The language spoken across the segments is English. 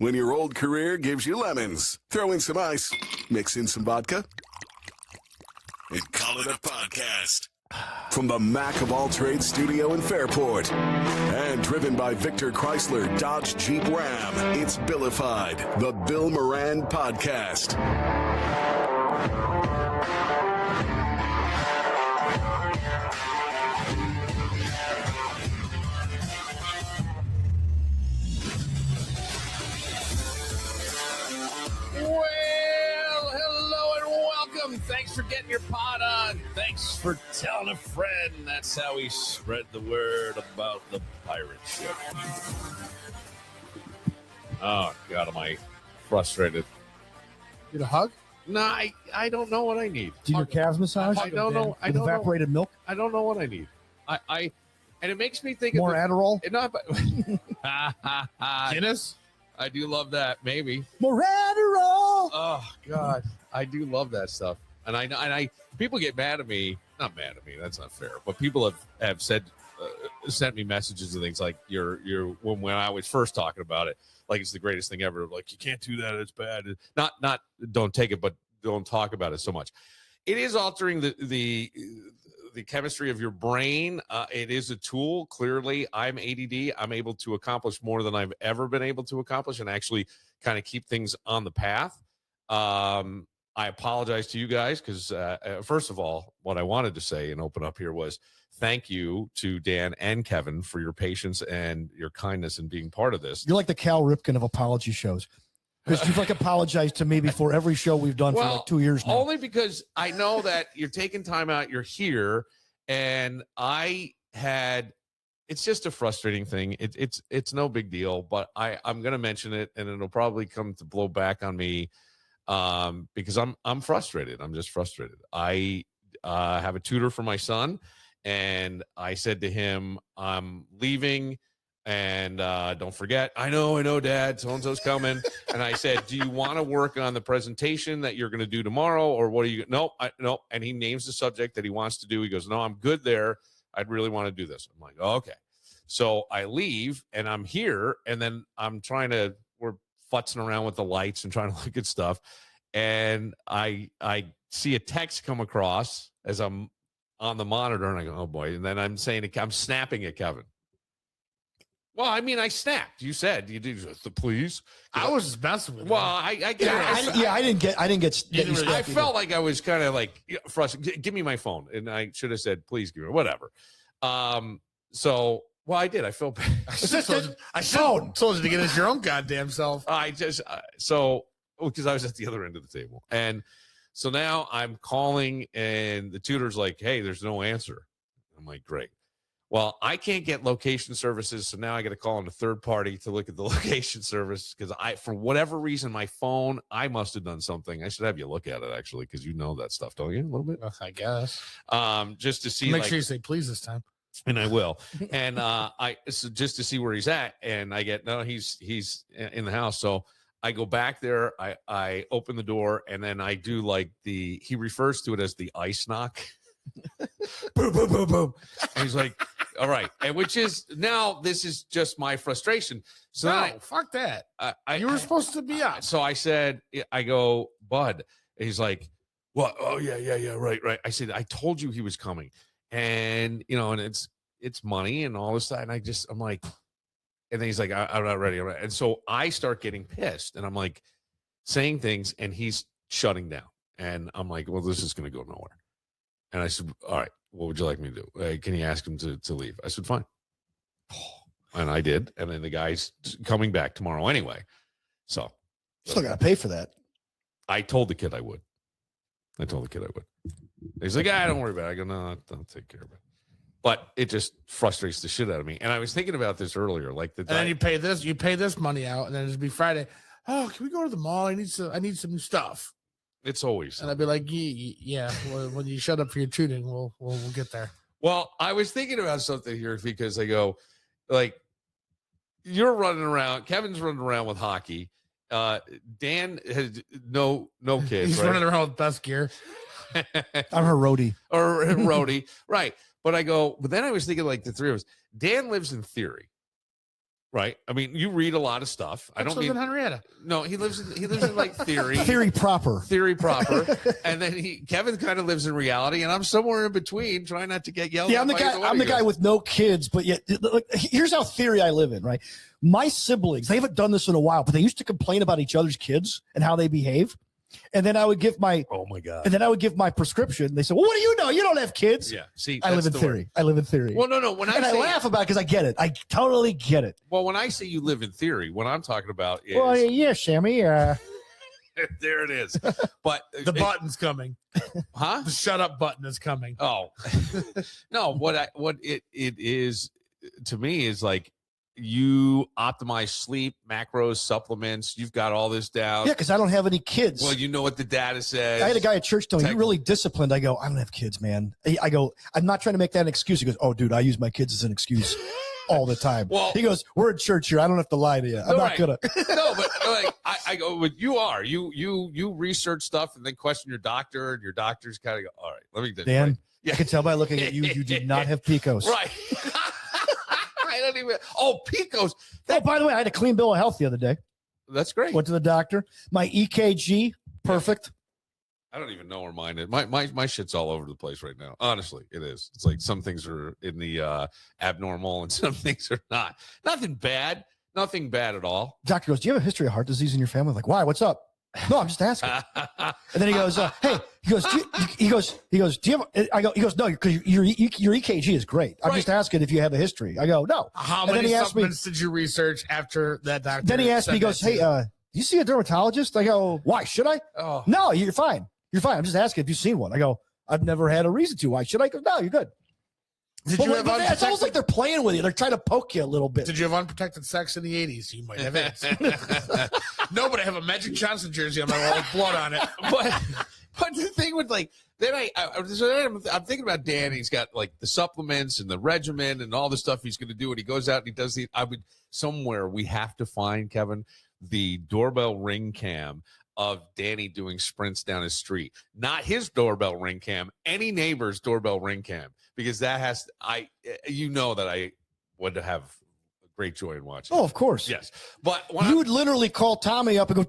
When your old career gives you lemons, throw in some ice, mix in some vodka, and call it a podcast. From the Mac of All Trades studio in Fairport, and driven by Victor Chrysler Dodge Jeep Ram, it's Billified, the Bill Moran Podcast. Well, hello and welcome. Thanks for getting your pot on. Thanks for telling a friend. That's how we spread the word about the pirate ship. Oh, God, am I frustrated. Get a hug? No, I don't know what I need. Do your calves massage? I don't know. With evaporated milk? I don't know what I need. And it makes me think More of Adderall? Guinness? I do love that. Maybe. More Adderall! Oh God, I do love that stuff. And I people get mad at me. Not mad at me. That's not fair. But people have said, sent me messages and things like you're when I was first talking about it, like it's the greatest thing ever. Like you can't do that. It's bad. Not don't take it, but don't talk about it so much. It is altering the chemistry of your brain. It is a tool. Clearly, I'm ADD. I'm able to accomplish more than I've ever been able to accomplish and actually kind of keep things on the path. I apologize to you guys because, first of all, what I wanted to say and open up here was thank you to Dan and Kevin for your patience and your kindness in being part of this. You're like the Cal Ripken of apology shows. Because you've apologized to me before every show we've done for 2 years now. Only because I know that you're taking time out, you're here, and it's just a frustrating thing. It's no big deal, but I'm going to mention it, and it'll probably come to blow back on me because I'm frustrated. I'm just frustrated. I have a tutor for my son, and I said to him, I'm leaving. And don't forget, I know, Dad, so-and-so's coming. And I said, do you want to work on the presentation that you're going to do tomorrow? Or what are you? No. And he names the subject that he wants to do. He goes, no, I'm good there. I'd really want to do this. I'm like, oh, okay. So I leave and I'm here. And then we're futzing around with the lights and trying to look at stuff. And I see a text come across as I'm on the monitor. And I go, oh, boy. And then I'm snapping at Kevin. Well, I mean, I snapped. You said you did the please. I was just messing with you. Well, I didn't get. I felt like I was kind of like frustrated. Give me my phone, and I should have said, "Please give me," whatever. So, I did. I felt bad. I told you to get into your own goddamn self. Because I was at the other end of the table, and so now I'm calling, and the tutor's like, "Hey, there's no answer." I'm like, "Great." Well, I can't get location services, so now I got to call in a third party to look at the location service because for whatever reason, my phone, I must have done something. I should have you look at it, actually, because you know that stuff, don't you? A little bit? I guess. Just to see. Make sure you say please this time. And I will. And just to see where he's at, and I get, no, he's in the house. So I go back there, I open the door, and then I do he refers to it as the ice knock. Boom, boom, boom, boom. And he's like, all right. And which is now this is just my frustration. So no, fuck that. You were supposed to be out. So I said, I go, Bud. And he's like, what? Oh, yeah. Right. I said, I told you he was coming. And, and it's money and all this stuff. And I'm like, and then he's like, I'm not ready. And so I start getting pissed and I'm like saying things and he's shutting down. And I'm like, well, this is going to go nowhere. And I said, all right, what would you like me to do? Can you ask him to leave? I said, fine. And I did. And then the guy's coming back tomorrow anyway. So. Still got to pay for that. I told the kid I would. He's like, don't worry about it. I go, no, I'll take care of it. But it just frustrates the shit out of me. And I was thinking about this earlier. And then you pay this money out, and then it'll be Friday. Oh, can we go to the mall? I need some new stuff. It's always. And I'd be like, yeah. Well, when you shut up for your tuning, we'll get there. Well, I was thinking about something here because I go, you're running around. Kevin's running around with hockey. Dan has no kids. He's running around with best gear. I'm her roadie. Or roadie, right? But then I was thinking the three of us. Dan lives in theory. Right. I mean, you read a lot of stuff. I don't mean in Henrietta. no. He lives in like theory, Theory proper. and then Kevin kind of lives in reality, and I'm somewhere in between, trying not to get yelled. Yeah, at I'm the by guy. the I'm the wedding guy with no kids, but yet, like, here's how theory I live in. Right, my siblings, they haven't done this in a while, but they used to complain about each other's kids and how they behave. And then I would give my And then I would give my prescription. They said, "Well, what do you know? You don't have kids." Yeah. See, I live in theory. I live in theory. Well, no. When I laugh about it because I get it. I totally get it. well, when I say you live in theory, what I'm talking about is Well, yeah, Sammy. there it is. But The button's coming. huh? The shut up button is coming. Oh, no. What it is to me is like you optimize sleep, macros, supplements. You've got all this down. Yeah, because I don't have any kids. Well, you know what the data says. I had a guy at church tell me, "You're really disciplined." I go, "I don't have kids, man." I go, "I'm not trying to make that an excuse." He goes, "Oh, dude, I use my kids as an excuse all the time." Well, he goes, "We're in church here. I don't have to lie to you. I'm not gonna." No, but like I go, but you are. You research stuff and then question your doctor, and your doctor's kind of go, "All right, let me." Dan, right. Yeah. I can tell by looking at you, you do not have Picos. Right. I don't even. Oh, Picos. Oh, by the way, I had a clean bill of health the other day. That's great. Went to the doctor. My EKG, perfect. I don't even know where mine is. My shit's all over the place right now. Honestly, it is. It's like some things are in the abnormal and some things are not. Nothing bad. Nothing bad at all. Doctor goes, "Do you have a history of heart disease in your family?" I'm like, "Why? What's up?" "No, I'm just asking." And then he goes, "Hey," he goes, he goes, "Do you have?" I go, he goes, "No, because your EKG is great. I'm just asking if you have a history." I go, "No." How And then many he asked me- supplements did you research after that doctor? Then he asked me, he said goes, that to "Hey, you? do you see a dermatologist?" I go, "Why? Should I?" Oh. "No, you're fine. You're fine. I'm just asking if you've seen one." I go, "I've never had a reason to. Why should I?" He goes, "No, you're good." Did But you like, have it's almost like unprotected? they're playing with you. They're trying to poke you a little bit. Did you have unprotected sex in the '80s? You might have AIDS. No, but I have a Magic Johnson jersey on my wall with blood on it. But the thing with like then I'm thinking about Dan. He's got like the supplements and the regimen and all the stuff he's going to do, and he goes out and he does the. I would somewhere we have to find Kevin the doorbell ring cam of Danny doing sprints down his street, not his doorbell ring cam, any neighbor's doorbell ring cam, because that has that I would have great joy in watching. Oh, of course. Yes, but when You would literally call Tommy up and go,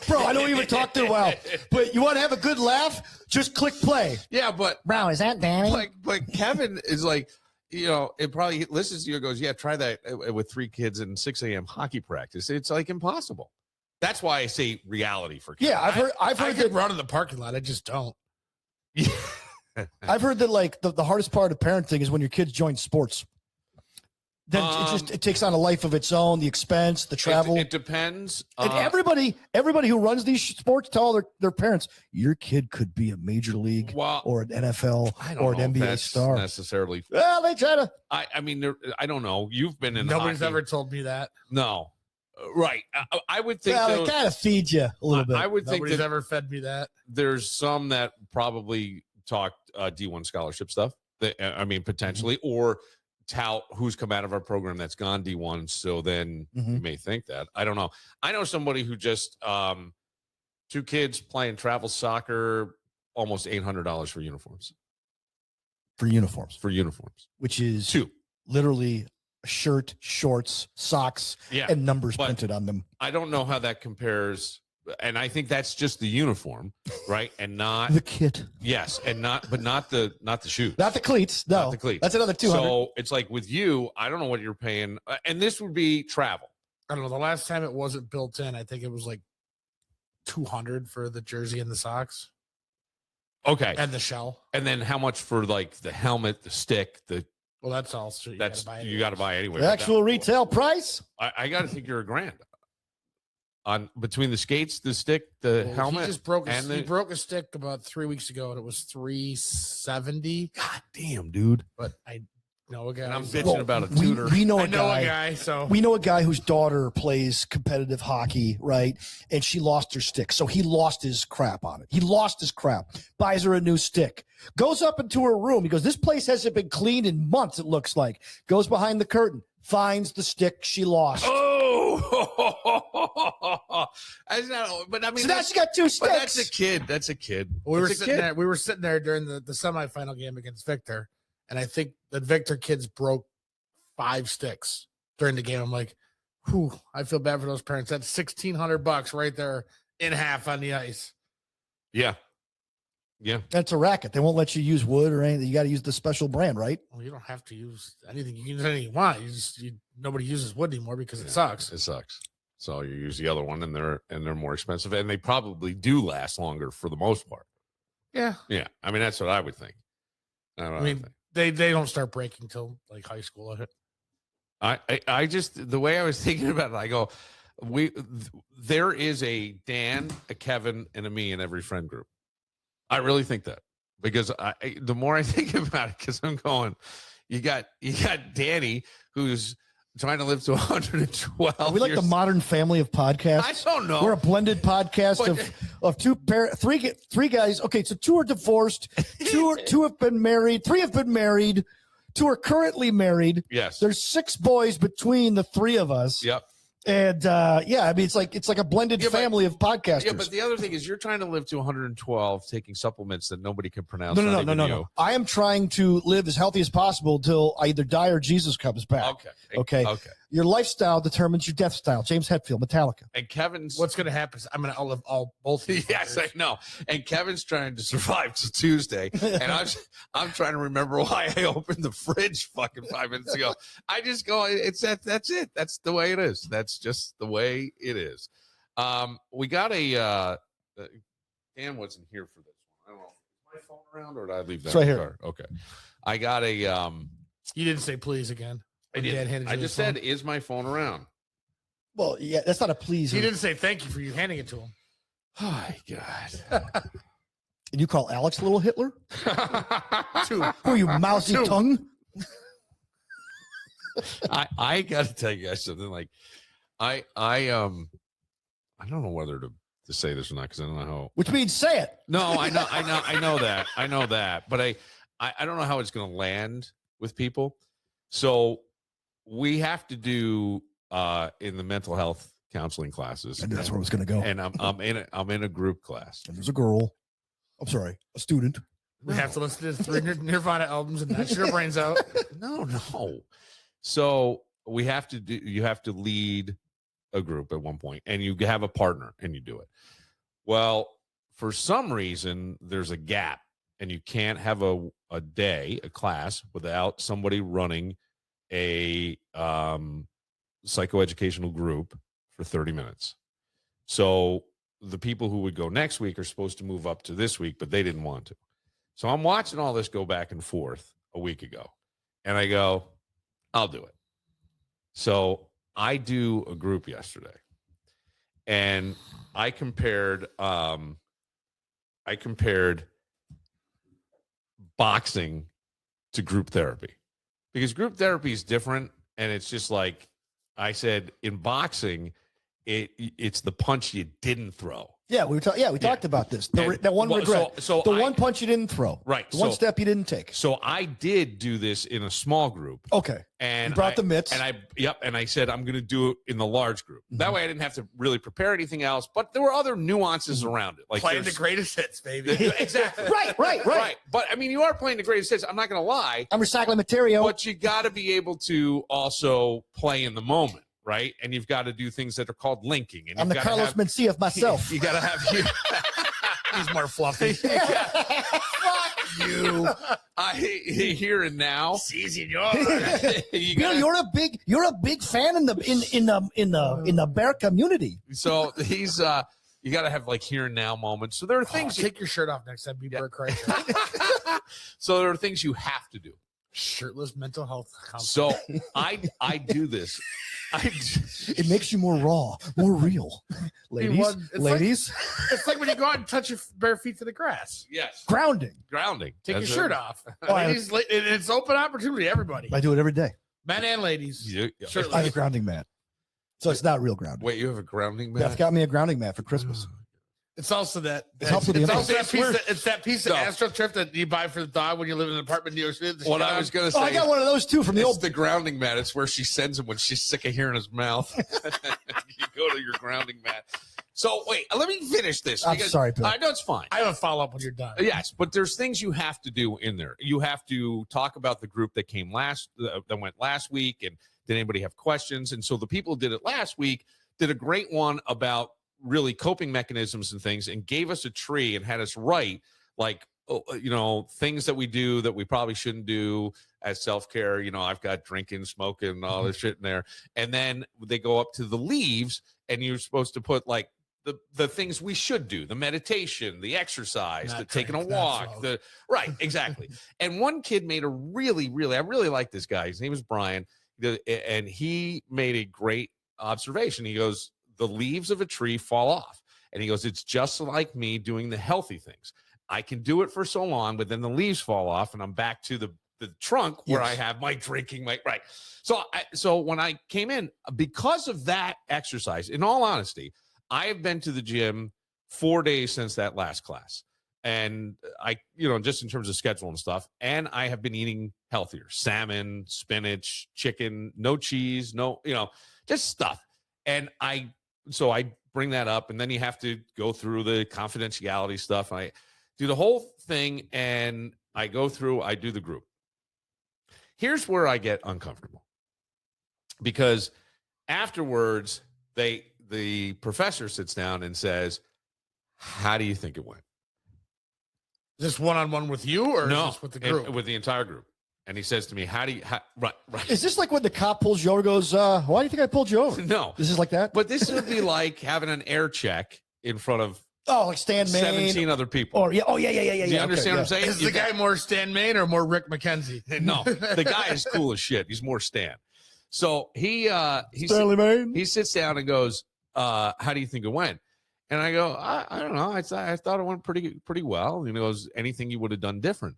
bro, I don't even talk too well, but you want to have a good laugh? Just click play. yeah, but Bro, is that Danny? But Kevin is like, it probably listens to you and goes, yeah, try that with 3 kids in 6 a.m. hockey practice. It's like impossible. That's why I say reality for Kevin. Yeah, I've I heard could that. run in the parking lot. I just don't. I've heard that like the hardest part of parenting is when your kids join sports. Then it takes on a life of its own. The expense, the travel. It depends. And everybody who runs these sports tell their parents, your kid could be a major league or an NFL or an NBA star. Necessarily. Well, they try to. I mean, I don't know. You've been in. Nobody's hockey. ever told me that. No. Right. I would think. Well, they kind of feed you a little bit. I would think Nobody's that ever fed me that. there's some that probably talked D1 scholarship stuff. I mean, potentially, or tout who's come out of our program that's gone D1. So then you may think that. I don't know. I know somebody who just 2 kids playing travel soccer, almost $800 for uniforms. For uniforms, which is 2. literally a shirt, shorts, socks, and numbers printed on them. I don't know how that compares. And I think that's just the uniform, right? And not the kit. Yes, and not the shoes, not the cleats. No, not the cleats. That's another 200. So it's like with you, I don't know what you're paying, and this would be travel. I don't know. The last time it wasn't built in, I think it was like $200 for the jersey and the socks. Okay, And the shell. and then how much for like the helmet, the stick, Well, that's all. So you got to buy anyway. The actual retail price. I got to think you're $1,000 on between the skates, the stick, the helmet. He just broke and he broke a stick about 3 weeks ago, and it was $370. God damn, dude! But I know a guy. And I'm bitching about a tutor. We know I a know guy. a guy. So We know a guy whose daughter plays competitive hockey, right? And she lost her stick. So he lost his crap on it. He lost his crap. Buys her a new stick. Goes up into her room. He goes, this place hasn't been cleaned in months, it looks like. Goes behind the curtain. Finds the stick she lost. Oh, but I mean, So now she got 2 sticks. But that's a kid. That's a kid. we were That's a sitting kid. there. We were sitting there during the semifinal game against Victor, and I think the Victor kids broke 5 sticks during the game. I'm like, Whew, I feel bad for those parents. That's $1,600 right there in half on the ice. Yeah. Yeah. That's a racket. They won't let you use wood or anything. You got to use the special brand, right? Well, you don't have to use anything. You can use anything you want. Nobody uses wood anymore because it sucks. It sucks. So you use the other one, and they're more expensive, and they probably do last longer for the most part. Yeah. Yeah. I mean, that's what I would think. I mean, they don't start breaking till like high school. I just, the way I was thinking about it, I go, there is a Dan, a Kevin, and a me in every friend group. I really think that, because the more I think about it, because I'm going, you got Danny, who's trying to live to 112. Are we like the Modern Family of podcasts? I don't know. We're a blended podcast of three guys. Okay, so 2 are divorced, two have been married, 3 have been married, 2 are currently married. Yes. There's 6 boys between the 3 of us. Yep. And I mean, it's like a blended family of podcasters. Yeah, but the other thing is, you're trying to live to 112, taking supplements that nobody can pronounce. No. I am trying to live as healthy as possible until I either die or Jesus comes back. Okay. Your lifestyle determines your death style. James Hetfield, Metallica. And Kevin's, What's going to happen is I'm going to outlive both of you. Yes, I know. And Kevin's trying to survive to Tuesday, and I'm trying to remember why I opened the fridge fucking 5 minutes ago. I just go, that's it. That's the way it is. That's just the way it is. We got a Dan wasn't here for this one. I don't know. Is my phone around, or did I leave that? It's right in the here. car? Okay. I got a You didn't say please again. I did. I just said, is my phone around? Well, yeah, that's not a please. He didn't say thank you for you handing it to him. Oh my God. And you call Alex Little Hitler? Two. Who are you, mousy tongue? I gotta tell you guys something. Like, I don't know whether to say this or not, because I don't know how. Which means say it. No, I know that, but I don't know how it's going to land with people. So we have to do in the mental health counseling classes, And that's where I was going to go. and I'm in a group class. And there's a girl. I'm sorry, a student. We have to listen to the 3 Nirvana albums and knock your brains out. No. So you have to lead a group at one point, and you have a partner, and you do it. Well, for some reason, there's a gap, and you can't have a class without somebody running a psychoeducational group for 30 minutes. So the people who would go next week are supposed to move up to this week, but they didn't want to. So I'm watching all this go back and forth a week ago, and I go, I'll do it. So I do a group yesterday, and I compared boxing to group therapy, because group therapy is different. And it's just like I said, in boxing, it's the punch you didn't throw. Yeah, we talked about this. That one regret. So one punch you didn't throw. Right. The one step you didn't take. So I did do this in a small group. Okay. And you brought the mitts. And I said, I'm going to do it in the large group. Mm-hmm. That way I didn't have to really prepare anything else, but there were other nuances around it. Like playing the greatest hits, baby. Exactly. Right. But I mean, you are playing the greatest hits. I'm not going to lie. I'm recycling material. But you got to be able to also play in the moment. Right. And you've got to do things that are called linking. And I'm the Carlos Mencia of myself. You got to have He's more fluffy. Fuck you. Here and now. You're a big fan in the bear community. So he's you got to have like here and now moments. So there are things. Take your shirt off next time. Be Bert Kreischer. So there are things you have to do. Shirtless mental health. So I do this. It makes you more raw, more real. Ladies. It's like when you go out and touch your bare feet to the grass. Yes. Grounding. That's Take your shirt off. Oh, Ladies, it's open opportunity, everybody. I do it every day. Men and ladies. I have a grounding mat. So it's not real grounding. Wait, you have a grounding mat? Beth got me a grounding mat for Christmas. It's also that. It helps with the It's that piece of AstroTurf that you buy for the dog when you live in an apartment in New York City. What I was going to say. I got one of those too from the old. The grounding mat. It's where she sends him when she's sick of hearing his mouth. You go to your grounding mat. So wait, let me finish this. I'm sorry, Bill. I know it's fine. I have a follow up when you're done. Yes, but there's things you have to do in there. You have to talk about the group that went last week, and Did anybody have questions? And so the people who did it last week did a great one about really coping mechanisms and things, and gave us a tree and had us write like, things that we do that we probably shouldn't do as self-care. I've got drinking, smoking, and all this shit in there. And then they go up to the leaves, and you're supposed to put like the things we should do, the meditation, the exercise, Not the taking a drink, not walk, smoke. right, exactly. And one kid made a really, I really like this guy. His name is Brian. And he made a great observation. He goes, the leaves of a tree fall off. And he goes, it's just like me doing the healthy things. I can do it for so long, but then the leaves fall off and I'm back to the trunk where I have my drinking, right. So when I came in, because of that exercise, in all honesty, I have been to the gym 4 days since that last class. And I, just in terms of schedule and stuff, and I have been eating healthier: salmon, spinach, chicken, no cheese, no, just stuff. And I bring that up, and then you have to go through the confidentiality stuff. I do the whole thing, and I go through, I do the group. Here's where I get uncomfortable, because afterwards, the professor sits down and says, how do you think it went? Is this one-on-one with you, or No, is this with the group? with the entire group. And he says to me, right. Is this like when the cop pulls you over, goes, why do you think I pulled you over? No. This is like that? But this would be like having an air check in front of like Stan Main. 17 other people. Or, yeah. Do you understand what I'm saying? Is the guy more Stan Main or more Rick McKenzie? No, the guy is cool as shit. He's more Stan. So he Main. he sits down and goes, how do you think it went? And I go, I don't know. I thought it went pretty well. And he goes, anything you would have done different?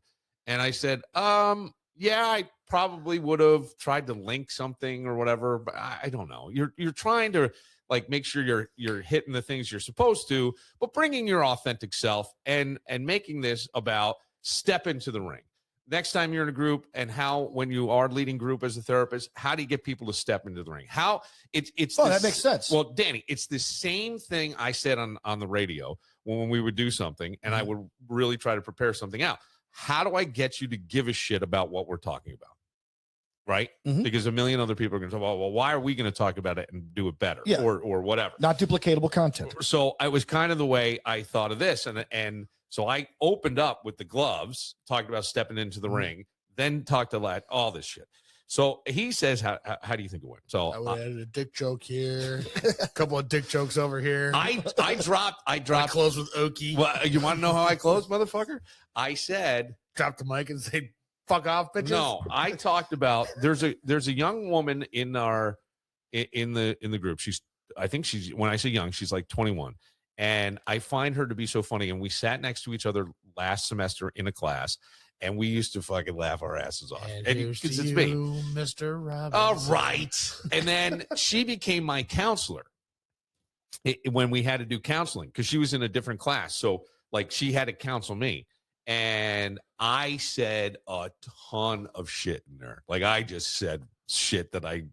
And I said, yeah, I probably would have tried to link something or whatever, but I don't know. You're trying to like make sure you're hitting the things you're supposed to, but bringing your authentic self and making this about step into the ring. Next time you're in a group, and how, when you are leading group as a therapist, how do you get people to step into the ring? How it's that makes sense. Well, Danny, it's the same thing I said on the radio when we would do something, and I would really try to prepare something out. How do I get you to give a shit about what we're talking about? Right? Mhm. Because a million other people are going to talk about, well, why are we going to talk about it and do it better? Yeah. Or whatever. Not duplicatable content. So I was kind of the way I thought of this. And so I opened up with the gloves, talked about stepping into the ring, then talked about all this shit. So he says, how do you think it went? So I would add a dick joke here, a couple of dick jokes over here. I dropped. I close with Okie. Well, you want to know how I closed, motherfucker? I said, Drop the mic and say, fuck off, bitches. no, I talked about there's a young woman in the group. I think she's, when I say young, she's like 21. And I find her to be so funny. And we sat next to each other last semester in a class, and we used to fucking laugh our asses off. And it's here's to me. you, Mr. Robbins. All right. And then she became my counselor when we had to do counseling, because she was in a different class. So like she had to counsel me. And I said a ton of shit in there. Like I just said shit that I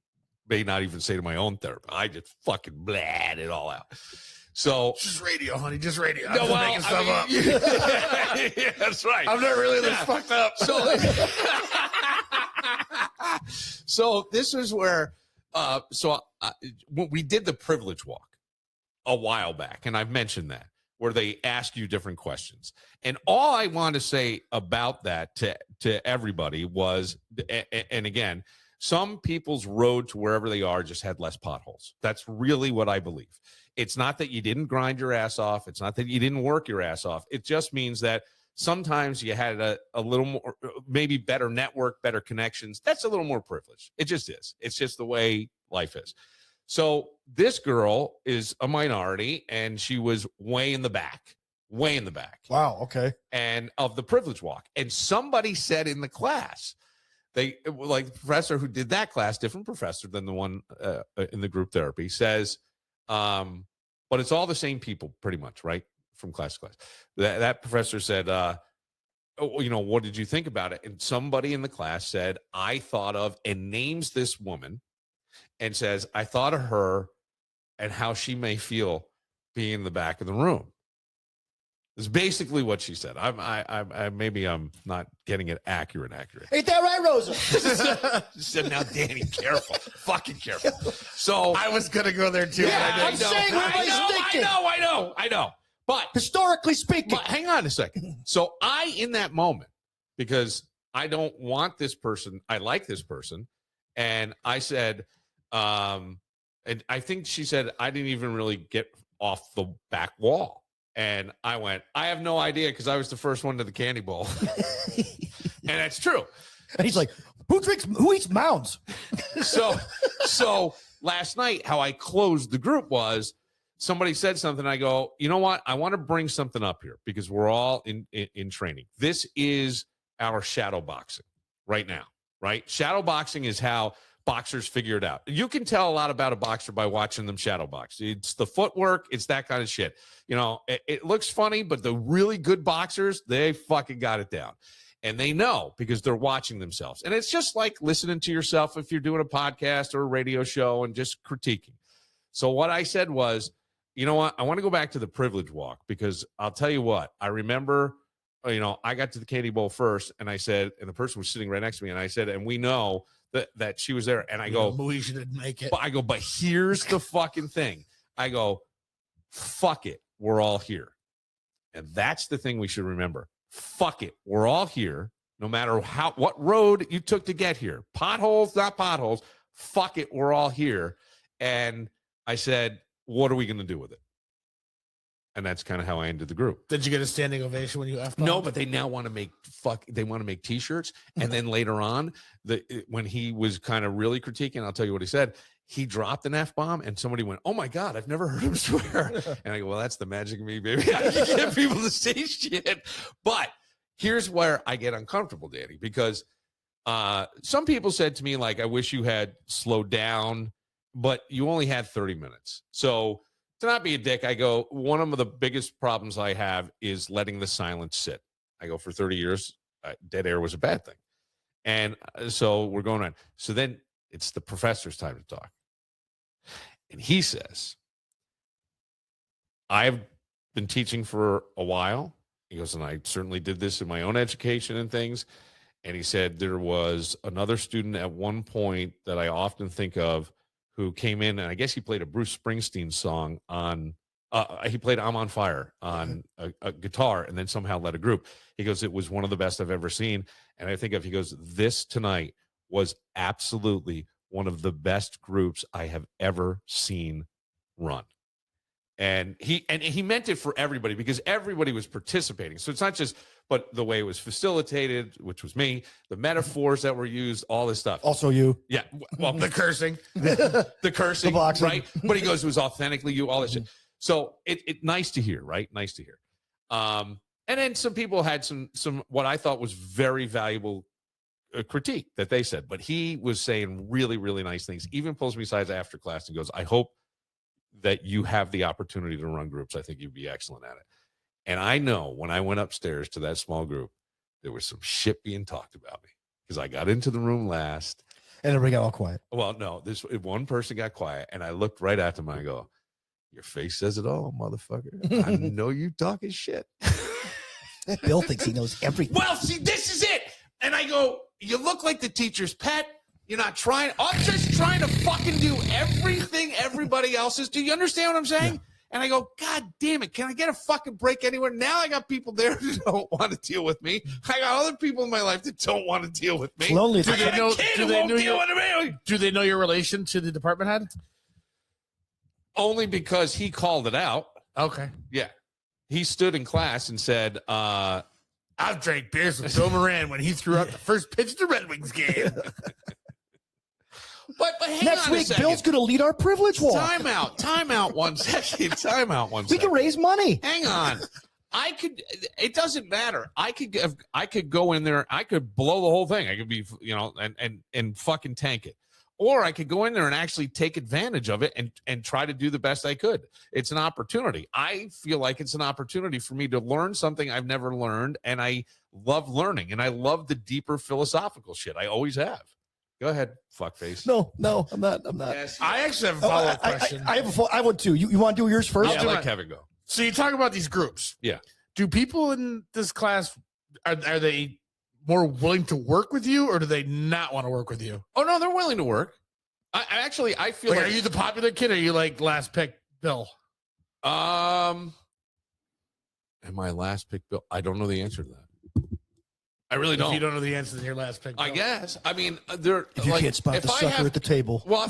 may not even say to my own therapist. I just fucking blahed it all out. So Just radio, honey. Just radio. I'm no, just well, making stuff up. yeah, that's right. I'm not really this fucked up. So this is where when we did the privilege walk a while back, and I've mentioned that, where they ask you different questions. And all I want to say about that to everybody was, and again, some people's road to wherever they are just had less potholes. That's really what I believe. It's not that you didn't grind your ass off. It's not that you didn't work your ass off. It just means that sometimes you had a little more, maybe better network, better connections. That's a little more privilege. It just is. It's just the way life is. So this girl is a minority, and she was way in the back. Wow. Okay. And of the privilege walk. And somebody said in the class, they like the professor who did that class, different professor than the one in the group therapy, says, but it's all the same people pretty much, right? From class to class. That professor said, what did you think about it? And somebody in the class said, I thought of, and names this woman and says, I thought of her and how she may feel being in the back of the room. It's basically what she said. Maybe I'm not getting it accurate. Ain't that right, Rosa? She said, now, Danny, careful. Fucking careful. So I was going to go there too. yeah, but I I'm didn't. saying what everybody's thinking. I know. But Historically speaking. hang on a second. So in that moment, because I don't want this person, I like this person. And I said, and I think she said, I didn't even really get off the back wall. And I went, I have no idea because I was the first one to the candy bowl. And that's true. And he's like, who eats mounds? So last night, how I closed the group was somebody said something. I go, you know what? I want to bring something up here because we're all in training. This is our shadow boxing right now, right? Shadow boxing is how boxers figure it out. You can tell a lot about a boxer by watching them shadow box. It's the footwork. It's that kind of shit. You know, it looks funny, but the really good boxers, they fucking got it down. And they know because they're watching themselves. And it's just like listening to yourself if you're doing a podcast or a radio show and just critiquing. So what I said was, you know what? I want to go back to the privilege walk because I'll tell you what, I remember, you know, I got to the candy bowl first and I said, and the person was sitting right next to me and I said, and we know that she was there. And I go, Moesha didn't make it. but here's the fucking thing. I go, fuck it. We're all here. And that's the thing we should remember. Fuck it. We're all here. No matter what road you took to get here. Potholes, not potholes. Fuck it. We're all here. And I said, what are we going to do with it? And that's kind of how I ended the group. Did you get a standing ovation when you F-bombed? No, but they now want to make T-shirts. And then later on, when he was kind of really critiquing, I'll tell you what he said. He dropped an F-bomb and somebody went, oh my God, I've never heard him swear. And I go, well, that's the magic of me, baby. I can get people to say shit. But here's where I get uncomfortable, Danny, because some people said to me, like, I wish you had slowed down, but you only had 30 minutes. So to not be a dick, I go, one of the biggest problems I have is letting the silence sit. I go, for 30 years, dead air was a bad thing. And so we're going on. So then it's the professor's time to talk. And he says, I've been teaching for a while. He goes, and I certainly did this in my own education and things. And he said, there was another student at one point that I often think of who came in, and I guess he played a Bruce Springsteen song on, he played I'm on Fire on a guitar and then somehow led a group. He goes, it was one of the best I've ever seen. And I think he goes, this tonight was absolutely one of the best groups I have ever seen run. And he meant it for everybody because everybody was participating. So it's not just, but the way it was facilitated, which was me, the metaphors that were used, all this stuff. Also you. Yeah. Well, The cursing. the cursing, The boxing. right? But he goes, it was authentically you, all this shit. So it nice to hear, right? Nice to hear. And then some people had some what I thought was very valuable critique that they said, but he was saying really, really nice things. Even pulls me aside after class and goes, I hope that you have the opportunity to run groups. I think you'd be excellent at it. And I know when I went upstairs to that small group, there was some shit being talked about me because I got into the room last. And everybody got all quiet. Well, no, this one person got quiet and I looked right at him and I go, your face says it all, motherfucker. I know you talking shit. Bill thinks he knows everything. Well, see, this is it. And I go, you look like the teacher's pet. You're not trying. I'm just trying to fucking do everything everybody else is. Do you understand what I'm saying? Yeah. And I go, God damn it. Can I get a fucking break anywhere? Now I got people there who don't want to deal with me. I got other people in my life that don't want to deal with me. Lonely. Do they know your relation to the department head? Only because he called it out. Okay. Yeah. He stood in class and said, I've drank beers with Bill Moran when he threw out the first pitch of the Red Wings game. But hang next on week, a second. Bill's going to lead our privilege walk. Time out 1 second. Time out 1 second. We can raise money. Hang on. It doesn't matter. I could go in there. I could blow the whole thing. I could be, and fucking tank it. Or I could go in there and actually take advantage of it and try to do the best I could. It's an opportunity. I feel like it's an opportunity for me to learn something I've never learned, and I love learning, and I love the deeper philosophical shit. I always have. Go ahead, fuckface. No, I'm not. Yes. I actually have a follow-up question. I have one too. You want to do yours first? I'll let Kevin go. So you talk about these groups. Yeah. Do people in this class, are they more willing to work with you, or do they not want to work with you? Oh no, they're willing to work. I feel Like, like, are you the popular kid, or are you like last pick Bill? am I last pick Bill? I don't know the answer to that. I really don't. If you don't know the answer, then you're last pick Bill. I guess. I mean, there. If you can't spot the sucker at the table. Well,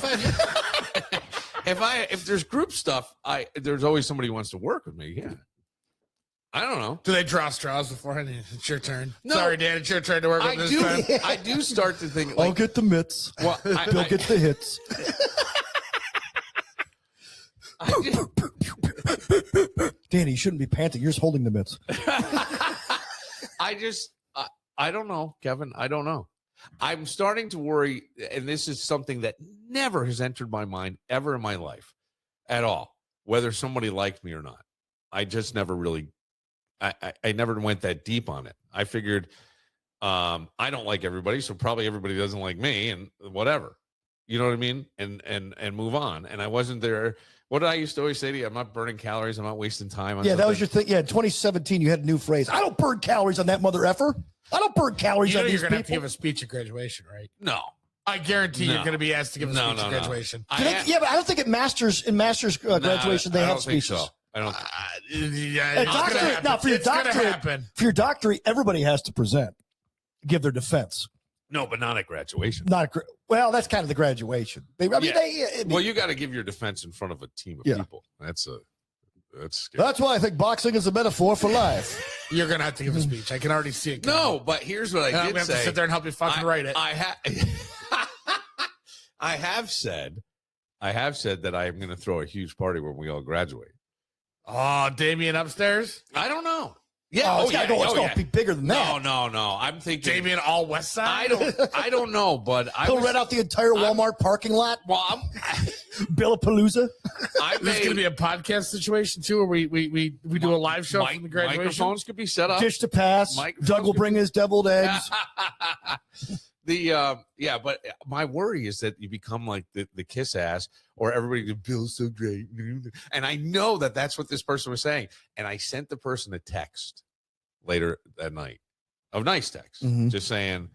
if there's group stuff, there's always somebody who wants to work with me. Yeah. I don't know. Do they draw straws beforehand? It's your turn. No. Sorry, Dan. It's your turn to work with this time. I do start to think. I'll get the mitts. Well, Bill gets the hits. Danny, you shouldn't be panting. You're just holding the mitts. I don't know, Kevin. I don't know. I'm starting to worry, and this is something that never has entered my mind ever in my life at all, whether somebody liked me or not. I just never really, I never went that deep on it. I figured I don't like everybody, so probably everybody doesn't like me, and whatever. You know what I mean? And move on. And I wasn't there. What did I used to always say to you? I'm not burning calories. I'm not wasting time. Yeah, that was your thing. Yeah, in 2017, you had a new phrase. I don't burn calories on that mother effer. I don't burn calories You know on you're these going to have to people. give a speech at graduation, right? No. I guarantee No. you're going to be asked to give a speech at graduation. Yeah, but I don't think at masters graduation they have speeches. So. I don't. Yeah, it's doctorate- gonna happen. now, for your It's gonna doctorate- happen. For your doctorate, everybody has to present, give their defense. No, but not at graduation. Well, that's kind of the graduation. Well, you got to give your defense in front of a team of people. That's scary. That's why I think boxing is a metaphor for life. You're going to have to give a speech. I can already see it. No, but here's what I'm I going did to have to say. sit there and help you fucking write it. I have said that I am going to throw a huge party when we all graduate. Oh, Damien upstairs? I don't know. Yeah, it's got to be bigger than that. No. I'm thinking Damien all West Side? I don't know, but He'll rent out the entire Walmart parking lot. Well, Billapalooza. This is going to be a podcast situation too, where we do a live show from the graduation. Microphones could be set up. Dish to pass. Doug will bring his deviled eggs. But my worry is that you become like the kiss ass, or everybody goes, Bill's so great. And I know that that's what this person was saying. And I sent the person a text later that night, a nice text, just saying,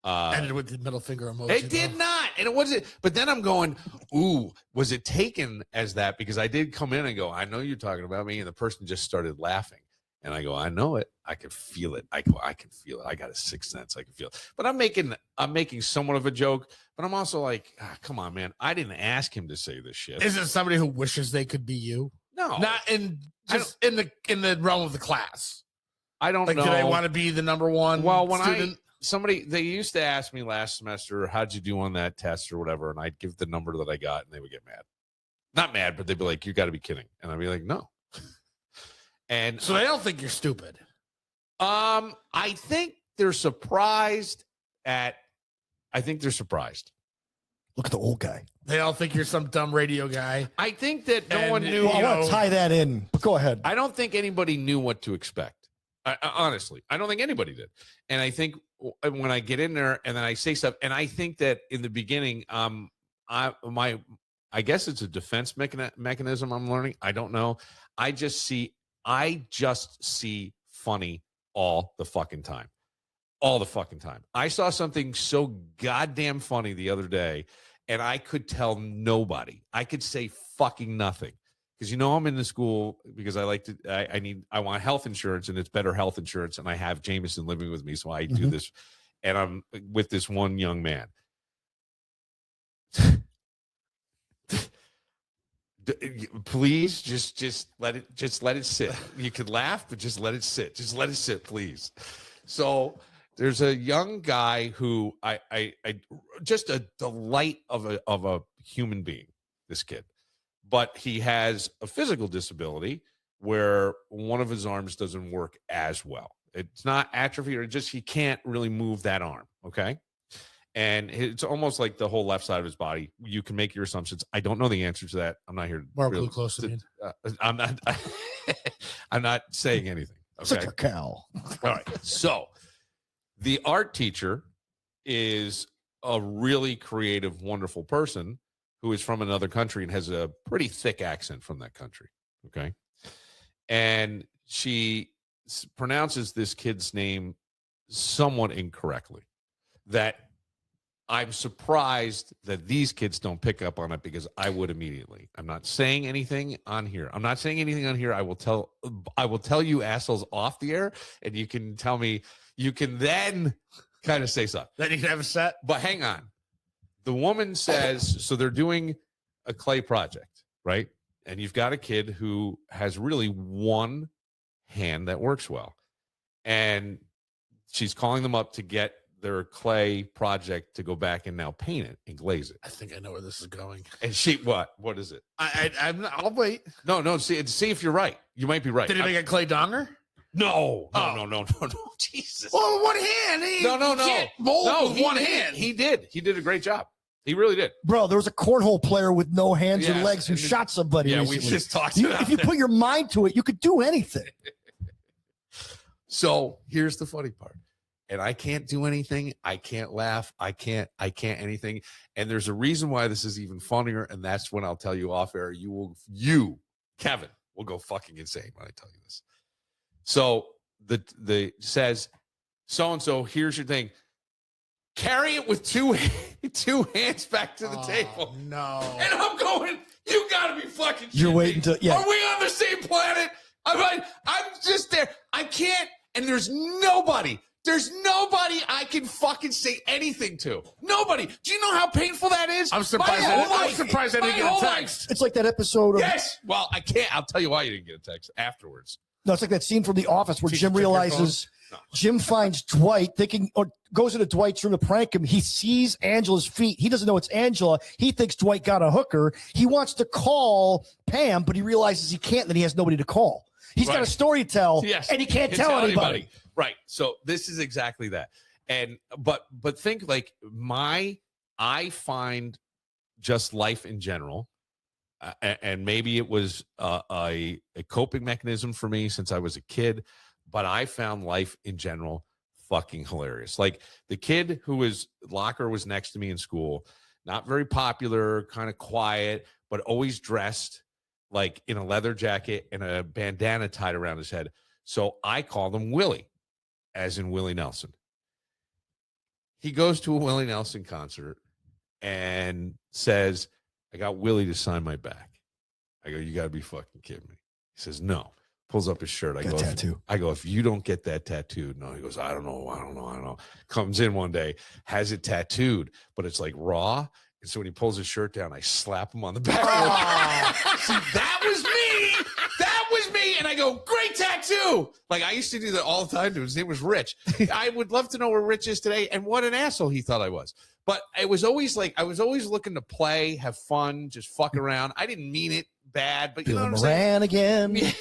ended with the middle finger emoji. It did not. And it wasn't. But then I'm going, ooh, was it taken as that? Because I did come in and go, I know you're talking about me. And the person just started laughing. And I go, I know it. I can feel it. I can feel it. I got a sixth sense. I can feel it. But I'm making somewhat of a joke. But I'm also like, come on, man. I didn't ask him to say this shit. Is it somebody who wishes they could be you? No. Not in the realm of the class. I don't know. Do they want to be the number one? Well, when student? they used to ask me last semester, how'd you do on that test or whatever, and I'd give the number that I got, and they would get mad. Not mad, but they'd be like, you got to be kidding. And I'd be like, no. And so they don't think you're stupid. I think they're surprised. Look at the old guy. They all think you're some dumb radio guy. I think that no one knew. Well, I want to tie that in. Go ahead. I don't think anybody knew what to expect. Honestly, I don't think anybody did. And I think when I get in there and then I say stuff, and I think that in the beginning, I guess it's a defense mechanism I'm learning. I don't know. I just see funny all the fucking time. All the fucking time. I saw something so goddamn funny the other day, and I could tell nobody. I could say fucking nothing. Because I'm in the school because I want health insurance, and it's better health insurance, and I have Jameson living with me, so I do this, and I'm with this one young man. Please just let it sit. You can laugh, but just let it sit. Just let it sit, please. So there's a young guy who I just a delight of a human being, this kid. But he has a physical disability where one of his arms doesn't work as well. It's not atrophy, or just he can't really move that arm, okay? And it's almost like the whole left side of his body. You can make your assumptions. I don't know the answer to that. I'm not here. More glucose. I'm not. I'm not saying anything. Okay. Such a cow. All right. So the art teacher is a really creative, wonderful person who is from another country and has a pretty thick accent from that country. Okay. And she pronounces this kid's name somewhat incorrectly. That I'm surprised that these kids don't pick up on it, because I would immediately. I'm not saying anything on here. I will tell you assholes off the air, and you can tell me. You can then kind of say something. Then you can have a set. But hang on. The woman says, so they're doing a clay project, right? And you've got a kid who has really one hand that works well. And she's calling them up to get their clay project to go back and now paint it and glaze it. I think I know where this is going. And she, what is it? I'll wait. No. See if you're right. You might be right. Did he make a clay donger? No. Jesus. Well, one hand. No. You can't mold with one hand. He did a great job. He really did. Bro, there was a cornhole player with no hands and Yes, legs who shot somebody. Yeah, recently. we just talked You, about if you that. put your mind to it, you could do anything. So here's the funny part. And I can't do anything. I can't laugh. I can't anything. And there's a reason why this is even funnier. And that's when I'll tell you off air. You, Kevin, will go fucking insane when I tell you this. So the says, so-and-so, here's your thing. Carry it with two hands back to the table. No. And I'm going, you gotta be fucking You're shitting waiting me. to, yeah. Are we on the same planet? I'm just there. I can't, and there's nobody I can fucking say anything to. Nobody. Do you know how painful that is? I'm surprised. I didn't get a text. It's like that episode of Yes. Well, I can't. I'll tell you why you didn't get a text afterwards. No, it's like that scene from The Office where Did Jim you check your realizes Jim finds Dwight thinking, or goes into Dwight's room to prank him. He sees Angela's feet. He doesn't know it's Angela. He thinks Dwight got a hooker. He wants to call Pam, but he realizes he can't. Then he has nobody to call. He's got a story to tell, and he can't tell anybody. Right. So this is exactly that. And but think like I find just life in general. And maybe it was a coping mechanism for me since I was a kid, but I found life in general fucking hilarious. Like the kid whose locker was next to me in school, not very popular, kind of quiet, but always dressed like in a leather jacket and a bandana tied around his head. So I called him Willie, as in Willie Nelson. He goes to a Willie Nelson concert and says, I got Willie to sign my back. I go, you got to be fucking kidding me. He says, no. Pulls up his shirt. I go, if you don't get that tattooed. No, he goes, I don't know. Comes in one day, has it tattooed, but it's like raw. And so when he pulls his shirt down, I slap him on the back. See, that was me. That was me. And I go, great tattoo. Like I used to do that all the time to him. His name was Rich. I would love to know where Rich is today and what an asshole he thought I was. But it was always like, I was always looking to play, have fun, just fuck around. I didn't mean it bad, but you know what I'm saying? Moran again. Yeah.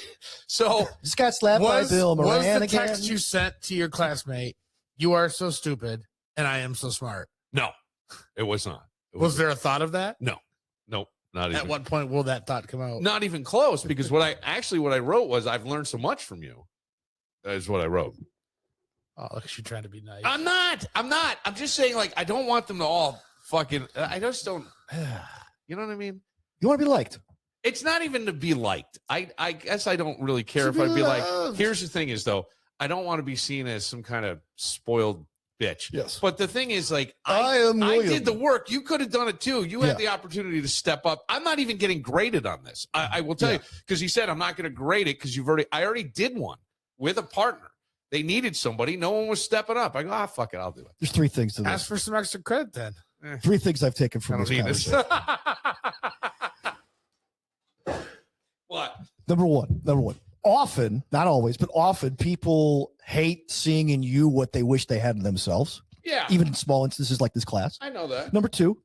So just got slapped by Bill Moran was the again. text you sent to your classmate, you are so stupid and I am so smart? No, it was not. Was there a thought of that? No, not even. At what point will that thought come out? Not even close, because what I wrote was, I've learned so much from you. That is what I wrote. Oh, look at you trying to be nice. I'm not. I'm just saying, like, I don't want them to all fucking, I just don't, you know what I mean? You want to be liked. It's not even to be liked. I guess I don't really care if I'd be like, here's the thing is though, I don't want to be seen as some kind of spoiled bitch. Yes. But the thing is, like, I did the work. You could have done it too. You had the opportunity to step up. I'm not even getting graded on this. I will tell you, because he said I'm not going to grade it because I already did one with a partner. They needed somebody. No one was stepping up. I go, fuck it, I'll do it. There's three things to this. Ask for some extra credit then. Three things I've taken from this conversation. What? Number one. Often, not always, but often people hate seeing in you what they wish they had in themselves. Yeah. Even in small instances like this class. I know that. Number two,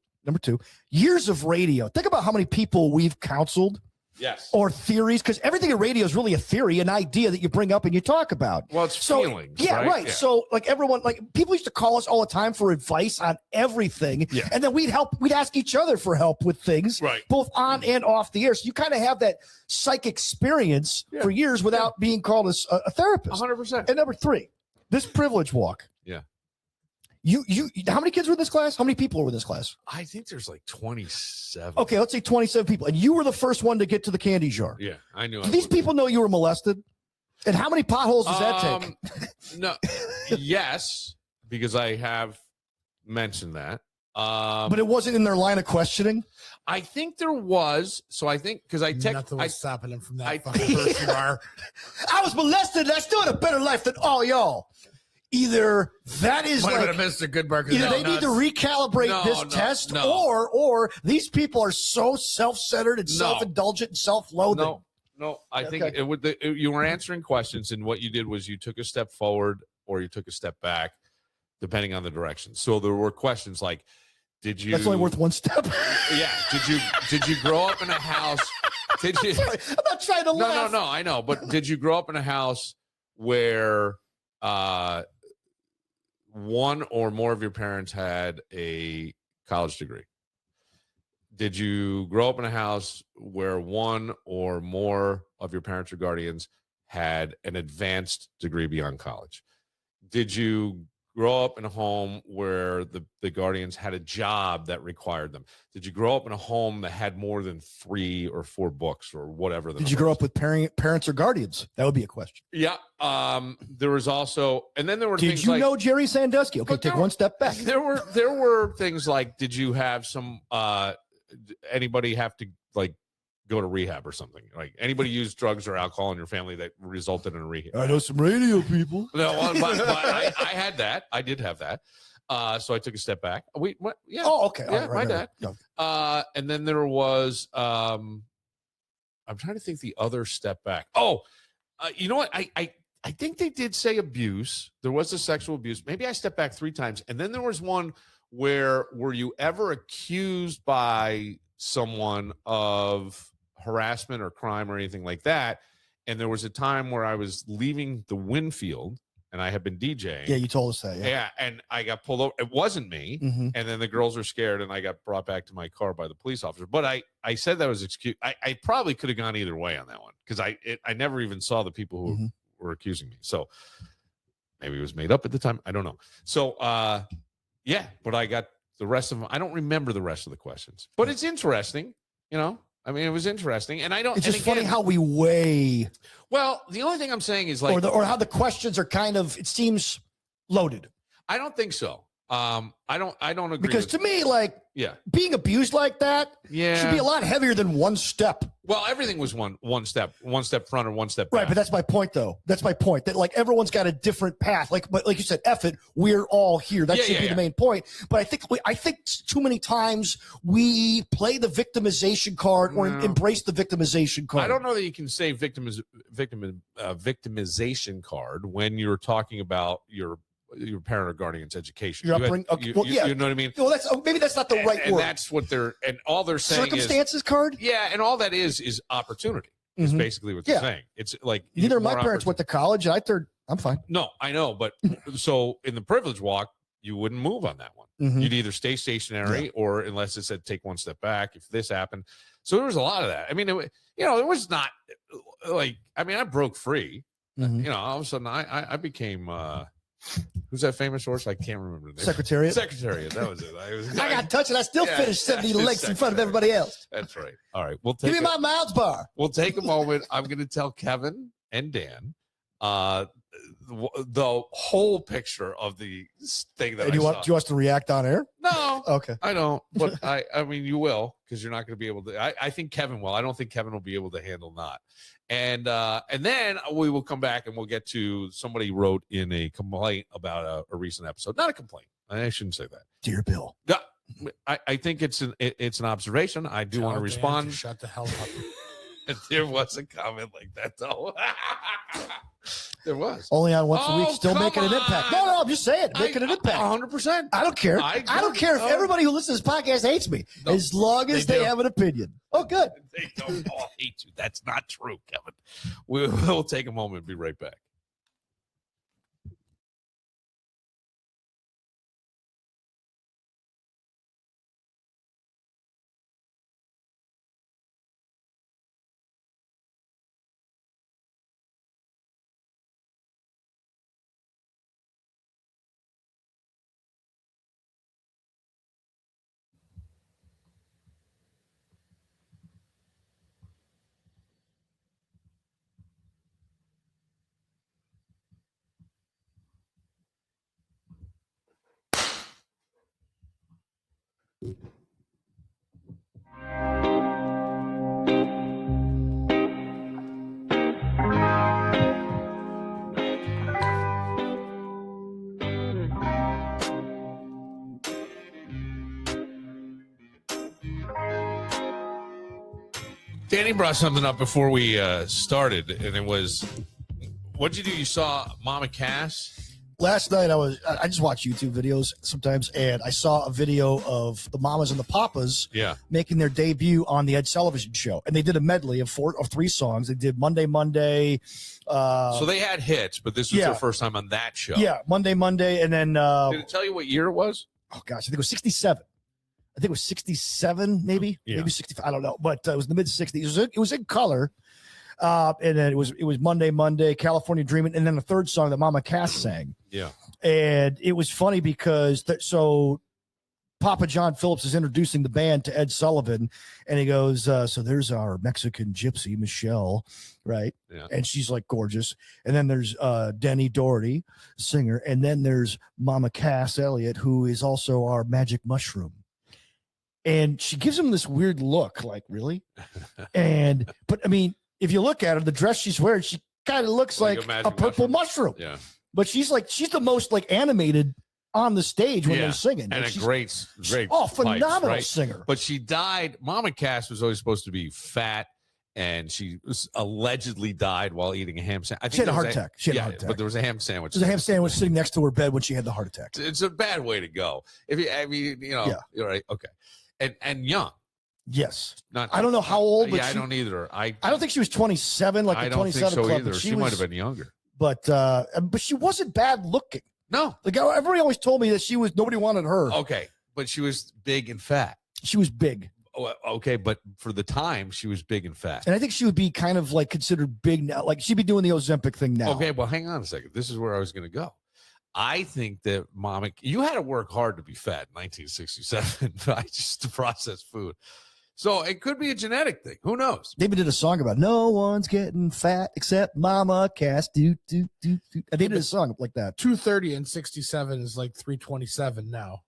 years of radio. Think about how many people we've counseled. Yes. Or theories, because everything in radio is really a theory, an idea that you bring up and you talk about. Well, it's feelings. Yeah, right. Yeah. So, like everyone, like people used to call us all the time for advice on everything, and then we'd ask each other for help with things, both on and off the air. So you kind of have that psych experience for years without being called a therapist. 100%. And number three, this privilege walk. Yeah. You how many kids were in this class? How many people were in this class? I think there's like 27. Okay, let's say 27 people. And you were the first one to get to the candy jar. Yeah, I knew. Do these people know you were molested? And how many potholes does that take? No, yes, because I have mentioned that. But it wasn't in their line of questioning. I think there was. So I think because Nothing was stopping him from that I- fucking person bar. I was molested and I still had a better life than all y'all. Either that is Might have like been a Mr. Goodbar. 'Cause either they need to recalibrate this test, or these people are so self-centered and self-indulgent and self-loathing. No, I think you were answering questions, and what you did was you took a step forward or you took a step back, depending on the direction. So there were questions like, "Did you?" That's only worth one step. Yeah. Did you grow up in a house? Did you? Sorry, I'm not trying to laugh. No. I know, but did you grow up in a house where one or more of your parents had a college degree? Did you grow up in a house where one or more of your parents or guardians had an advanced degree beyond college? Did you grow up in a home where the guardians had a job that required them? Did you grow up in a home that had more than 3 or 4 books or whatever? Did you grow up with parents or guardians? That would be a question. Yeah. There was also, and then there were Did things you like, know Jerry Sandusky? Okay, take one step back. There were things like, did you have some anybody have to like go to rehab or something? Like anybody use drugs or alcohol in your family that resulted in a rehab? I know some radio people. No, but I had that. I did have that. So I took a step back. Yeah. Oh, okay. Yeah, right, my dad. No. And then there was I'm trying to think the other step back. Oh, you know what? I think they did say abuse. There was a sexual abuse. Maybe I stepped back 3 times. And then there was one where, were you ever accused by someone of harassment or crime or anything like that? And there was a time where I was leaving the Winfield and I had been DJing. Yeah, you told us that. Yeah, and I got pulled over. It wasn't me. Mm-hmm. And then the girls were scared and I got brought back to my car by the police officer. But I said that was excuse. I probably could have gone either way on that one because I never even saw the people who were accusing me. So maybe it was made up at the time. I don't know. So yeah, but I got the rest of them. I don't remember the rest of the questions, but it's interesting. You know, I mean, it was interesting, and I don't. It's and just funny how we weigh. Well, the only thing I'm saying is like, or how the questions are kind of. It seems loaded. I don't think so. I don't agree because to me, like, yeah, being abused like that, should be a lot heavier than one step. Well, everything was one step front or one step back. Right, but that's my point, though. That's my point. That like everyone's got a different path. But like you said, F it, we're all here. That should be the main point. But I think too many times we play the victimization card or embrace the victimization card. I don't know that you can say victimization card when you're talking about your parent or guardian's education. You know what I mean? Well, maybe that's not the right word. And that's what all they're saying circumstances card? Yeah, and all that is opportunity. Is basically what they're saying. It's like neither of my parents went to college, and I'm fine. No, I know, but so in the privilege walk, you wouldn't move on that one. You'd either stay stationary or unless it said take one step back, if this happened. So there was a lot of that. I mean, it was not like, I mean, I broke free. You know, all of a sudden I became who's that famous horse? I can't remember the name. Secretariat. That was it. I got touched and I still finished 70 lengths in front of everybody else. That's right. All right. Give me my miles bar. We'll take a moment. I'm going to tell Kevin and Dan the whole picture of the thing that do you want us to react on air? No. Okay. I don't. But I mean, you will, because you're not going to be able to. I think Kevin will. I don't think Kevin will be able to handle not. And then we will come back and we'll get to somebody wrote in a complaint about a recent episode. Not a complaint. I shouldn't say that. Dear Bill. Yeah, I think it's an observation. I do want to respond. Shut the hell up. There was a comment like that though. There was only on once a week, still making an impact. No, I'm just saying, making an impact. 100%. I don't care. I don't care if everybody who listens to this podcast hates me, as long as they have an opinion. Oh, good. They don't all hate you. That's not true, Kevin. We'll take a moment and be right back. Danny brought something up before we started, and it was, what'd you do? You saw Mama Cass? Last night I just watch YouTube videos sometimes, and I saw a video of the Mamas and the Papas making their debut on the Ed Sullivan Show, and they did a medley of 3 songs. They did Monday. So they had hits, but this was their first time on that show. Yeah, Monday, and then did it tell you what year it was? Oh gosh, I think it was 67. I think it was 67, maybe 65. I don't know, but it was the mid 60s. It was in color, and then it was Monday, California Dreamin', and then the third song that Mama Cass sang. Yeah, and it was funny because so Papa John Phillips is introducing the band to Ed Sullivan, and he goes, "So there's our Mexican gypsy Michelle, right? Yeah. And she's like gorgeous. And then there's Denny Doherty, singer, and then there's Mama Cass Elliott, who is also our magic mushroom." And she gives him this weird look, like, really? But I mean, if you look at her, the dress she's wearing, she kind of looks like a purple mushroom. Yeah. But she's the most like animated on the stage when they're singing. And a great phenomenal right? singer. But she died. Mama Cass was always supposed to be fat, and she was allegedly died while eating a ham sandwich. She had a heart attack. She had a heart attack. But there was a ham sandwich. There's a ham sandwich sitting next to her bed when she had the heart attack. It's a bad way to go. You're right. Okay. And young. Yes. Not. I don't know how old, but I don't either. I don't think she was 27, like the 27 think so club. either. She might have been younger. But she wasn't bad looking. No. Like everybody always told me that nobody wanted her. Okay. But she was big and fat. She was big. Oh, okay, but for the time, she was big and fat. And I think she would be kind of like considered big now. Like she'd be doing the Ozempic thing now. Okay, well, hang on a second. This is where I was going to go. I think that you had to work hard to be fat in 1967, just to process food. So it could be a genetic thing. Who knows? They even did a song about no one's getting fat except Mama Cass. And they did a song like that. 230 and 67 is like 327 now.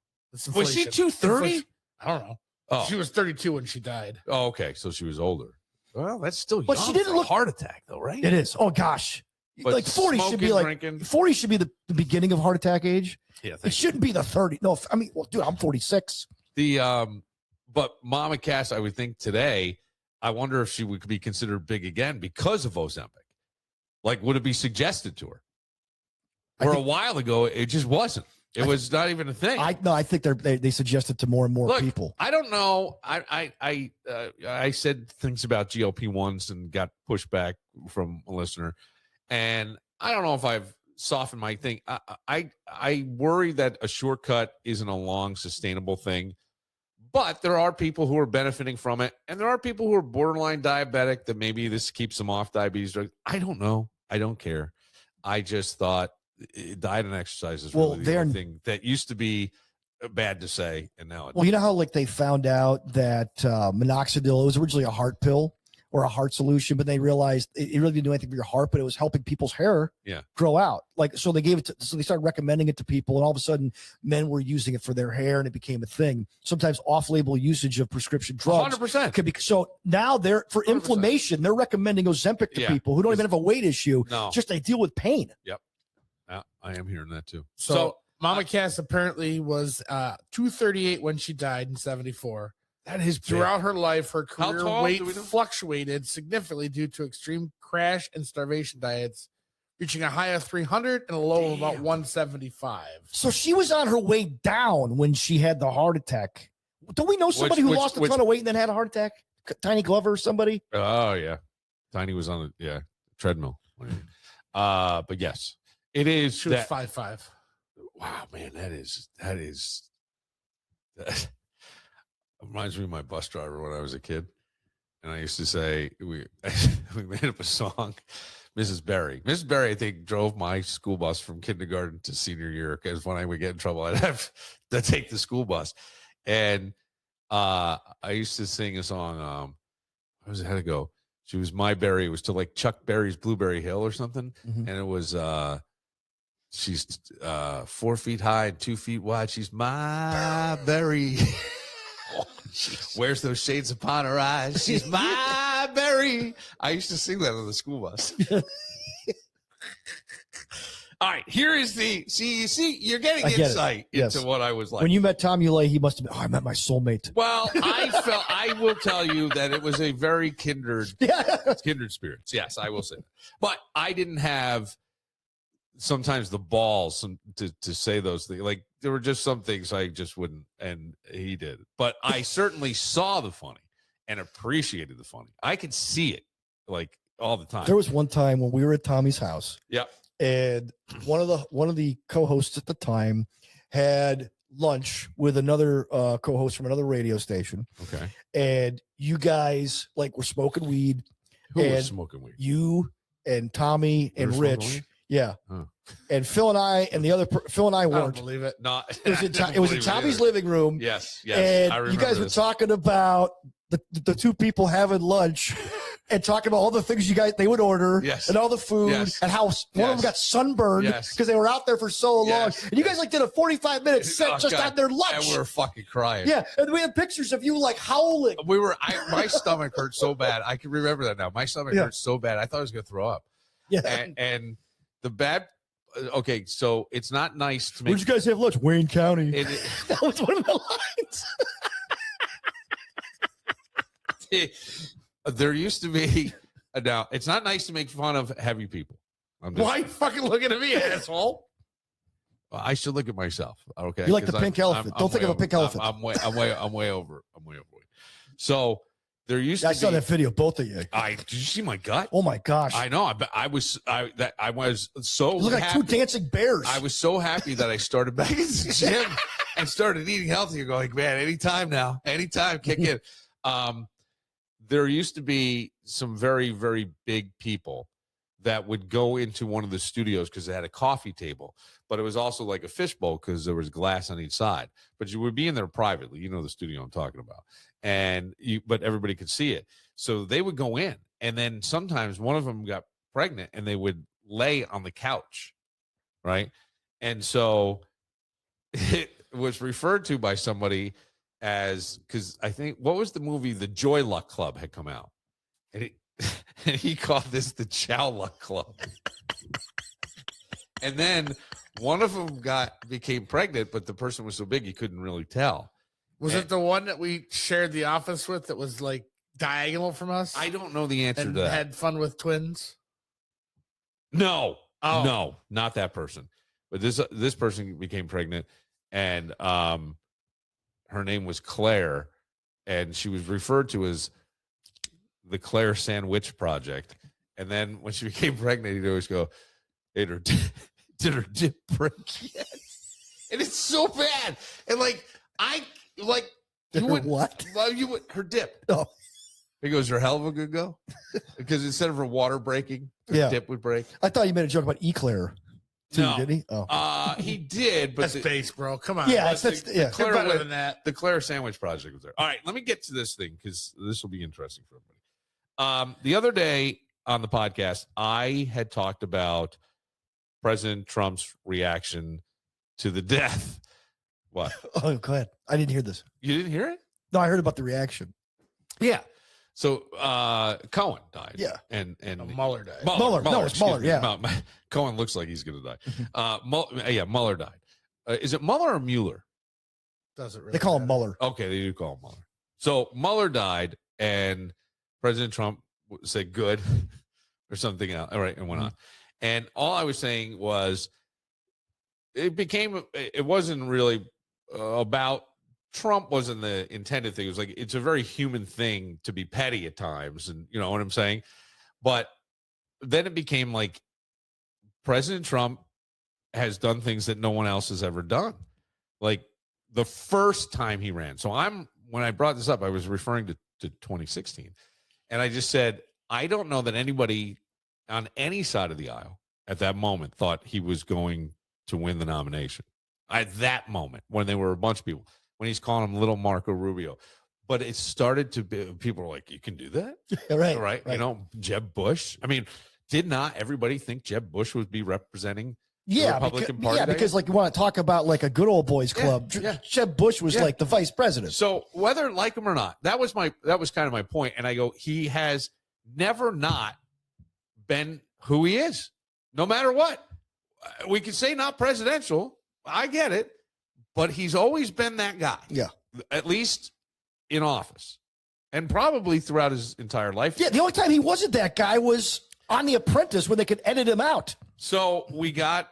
Was she 230? I don't know. Oh. She was 32 when she died. Oh, okay. So she was older. Well, that's still young. But she didn't look heart attack though, right? It is. Oh gosh. But like 40 should be like drinking. 40 should be the beginning of heart attack age. Yeah, it shouldn't be the 30. No, I mean, well, dude, I'm 46. But Mama Cass, I would think today, I wonder if she would be considered big again because of Ozempic. Like, would it be suggested to her? Or a while ago, it just wasn't. It was not even a thing. I think they suggest it to more and more people. I don't know. I said things about GLP-1s and got pushback from a listener, and I don't know if I've softened my thing. I worry that a shortcut isn't a long, sustainable thing, but there are people who are benefiting from it, and there are people who are borderline diabetic that maybe this keeps them off diabetes drugs. I don't know. I don't care. I just thought diet and exercise is really the only thing that used to be bad to say, and now it's you know how like they found out that minoxidil was originally a heart pill or a heart solution, but they realized it really didn't do anything for your heart, but it was helping people's hair grow out. Like, so they gave it so they started recommending it to people, and all of a sudden men were using it for their hair, and it became a thing. Sometimes off-label usage of prescription drugs 100% could be. So now for 100%. Inflammation, they're recommending Ozempic to people who don't even have a weight issue. No. Just they deal with pain. Yep. I am hearing that too. So Mama Cass apparently was 238 when she died in 74. That is big. Throughout her life, her career weight we know? fluctuated significantly due to extreme crash and starvation diets, reaching a high of 300 and a low of about 175. So she was on her way down when she had the heart attack. Don't we know somebody who lost a ton of weight and then had a heart attack? Tiny Glover or somebody? Oh, yeah. Tiny was on the treadmill. But yes, it is. She was 5'5". Wow, man, that reminds me of my bus driver when I was a kid. And I used to say, we made up a song, Mrs. Berry. Mrs. Berry, I think, drove my school bus from kindergarten to senior year, because when I would get in trouble, I'd have to take the school bus. And I used to sing a song, how did it go? She was my berry. It was to like Chuck Berry's Blueberry Hill or something. Mm-hmm. And it was, she's 4 feet high and 2 feet wide. She's my berry. Where's those shades upon her eyes? She's my berry. I used to sing that on the school bus. All right, here is the see, you're getting insight into what I was like. When you met Tom Ulay, he must have been, I met my soulmate. Well, I will tell you that it was a very kindred spirits. Yes, I will say that. But I didn't have sometimes the balls to say those things. Like, there were just some things I just wouldn't, and he did. But I certainly saw the funny and appreciated the funny. I could see it, like, all the time. There was one time when we were at Tommy's house. Yep. And one of the co-hosts at the time had lunch with another co-host from another radio station. Okay. And you guys were smoking weed. Who was smoking weed? You and Tommy and Rich. Yeah. Huh. And Phil and I and the other Phil and I I weren't. don't believe it. No, It was in Tommy's living room. Yes. And I remember you guys were talking about the two people having lunch. And talking about all the things they would order, and all the food, and how one of them got sunburned because they were out there for so long. And you guys did a 45-minute set just on their lunch. And we were fucking crying. Yeah, and we had pictures of you howling. My stomach hurt so bad. I can remember that now. My stomach hurt so bad. I thought I was going to throw up. Yeah. And the bad. Okay, so it's not nice to make. Where'd you guys have lunch? Wayne County. That was one of the lines. There used to be now. It's not nice to make fun of heavy people. Why are you fucking looking at me, asshole? I should look at myself. Okay, you like the pink elephant? Don't think of a pink elephant. I'm way over. So there used to be. I saw that video. Both of you. Did you see my gut? Oh my gosh! I know. I was so. You look like two dancing bears. I was so happy that I started back in the gym and started eating healthier. Going, man, anytime, kick in. There used to be some very, very big people that would go into one of the studios because they had a coffee table, but it was also like a fishbowl because there was glass on each side. But you would be in there privately, the studio I'm talking about, but everybody could see it. So they would go in, and then sometimes one of them got pregnant, and they would lay on the couch, right? And so it was referred to by somebody as, because I think, what was the movie? The Joy Luck Club had come out, and he called this the Chow Luck Club. And then one of them became pregnant, but the person was so big he couldn't really tell. Was it the one that we shared the office with that was diagonal from us? I don't know the answer and to that. Had fun with twins? No, no, not that person. But this person became pregnant, and her name was Claire, and she was referred to as the Claire Sandwich Project. And then when she became pregnant, he'd always go, did her dip break yet? And it's so bad. And her dip. Oh. He goes, her hell of a good go? Because instead of her water breaking, her dip would break. I thought you made a joke about Eclair. No. Did he? Oh. He did, but that's base, bro. Come on. Yeah, Claire better than that. The Claire Sandwich Project was there. All right, let me get to this thing because this will be interesting for everybody. The other day on the podcast, I had talked about President Trump's reaction to the death. What? Oh, go ahead. I didn't hear this. You didn't hear it? No, I heard about the reaction. Yeah. So Cohen died. Yeah. And Mueller died. Mueller. No, it's Mueller. Yeah. Cohen looks like he's going to die. Mueller died. Is it Mueller or Mueller? Doesn't really. They call him matter. Mueller. Okay, they do call him Mueller. So Mueller died, and President Trump said good or something else. All right, and went on. And all I was saying was it wasn't really about Trump wasn't the intended thing. It was it's a very human thing to be petty at times. And you know what I'm saying? But then it became President Trump has done things that no one else has ever done. Like the first time he ran. So when I brought this up, I was referring to 2016. And I just said, I don't know that anybody on any side of the aisle at that moment thought he was going to win the nomination. At that moment, when there were a bunch of people, when he's calling him little Marco Rubio. But it started to be, people were like, you can do that? Right. You know, Jeb Bush. I mean, did not everybody think Jeb Bush would be representing Yeah, Republican Party. because like you want to talk about like a good old boys club. yeah. Jeb Bush was like the vice president. So whether like him or not, that was kind of my point. And I go, he has never not been who he is, no matter what. We could say not presidential. I get it, but he's always been that guy. Yeah, at least in office, and probably throughout his entire life. Yeah, the only time he wasn't that guy was on The Apprentice when they could edit him out. So we got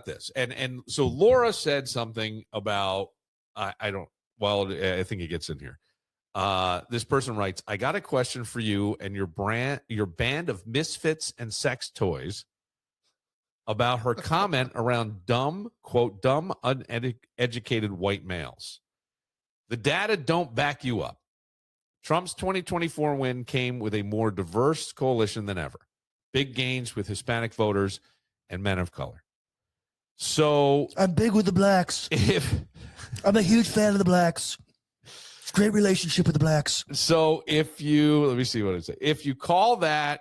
this, and so Laura said something about I think it gets in here. This person writes, I got a question for you and your band of misfits and sex toys about her comment around dumb uneducated white males. The data don't back you up. Trump's 2024 win came with a more diverse coalition than ever. Big gains with Hispanic voters and men of color. So I'm big with the blacks. I'm a huge fan of the blacks. Great relationship with the blacks. So let me see what it says. If you call that,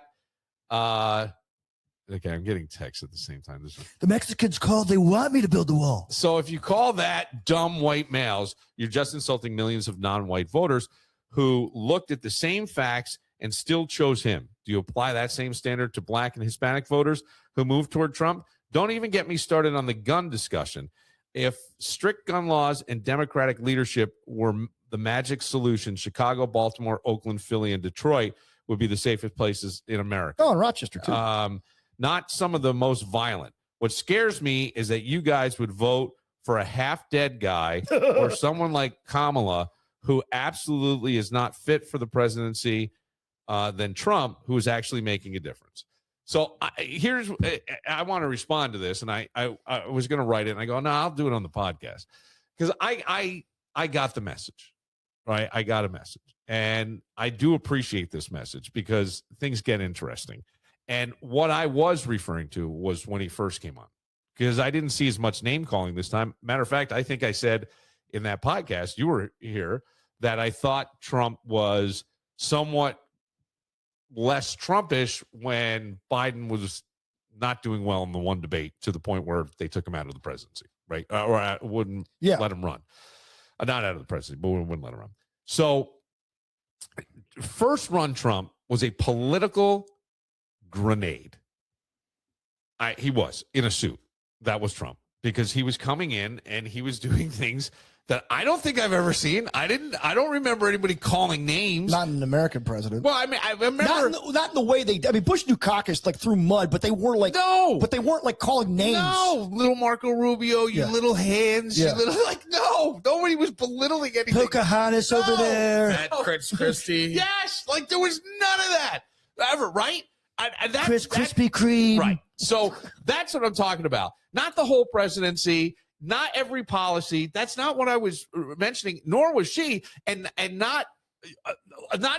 okay, I'm getting texts at the same time. The Mexicans called. They want me to build the wall. So if you call that dumb white males, you're just insulting millions of non-white voters who looked at the same facts and still chose him. Do you apply that same standard to black and Hispanic voters who moved toward Trump? Don't even get me started on the gun discussion. If strict gun laws and Democratic leadership were the magic solution, Chicago, Baltimore, Oakland, Philly, and Detroit would be the safest places in America. Oh, and Rochester, too. Not some of the most violent. What scares me is that you guys would vote for a half-dead guy or someone like Kamala who absolutely is not fit for the presidency than Trump, who is actually making a difference. So I want to respond to this, and I was going to write it, and I go, no, I'll do it on the podcast because I got the message, right? I got a message, and I do appreciate this message because things get interesting. And what I was referring to was when he first came on, because I didn't see as much name calling this time. Matter of fact, I think I said in that podcast, you were here, that I thought Trump was somewhat less Trumpish when Biden was not doing well in the one debate to the point where they took him out of the presidency, right? Or wouldn't let him run. Not out of the presidency, but wouldn't let him run. So first run Trump was a political grenade. He was in a suit. That was Trump, because he was coming in and he was doing things that I don't think I've ever seen. I don't remember anybody calling names. Not an American president. Well, I mean, I remember not in the way they. I mean, Bush Dukakis like threw mud, but they were like but they weren't like calling names. No, little Marco Rubio, you little hands, you little no. Nobody was belittling anything. Pocahontas over there. That Chris Christie. Yes, like there was none of that ever, right? Krispy Kreme. Right. So that's what I'm talking about. Not the whole presidency, not every policy. That's not what I was mentioning, nor was she, and not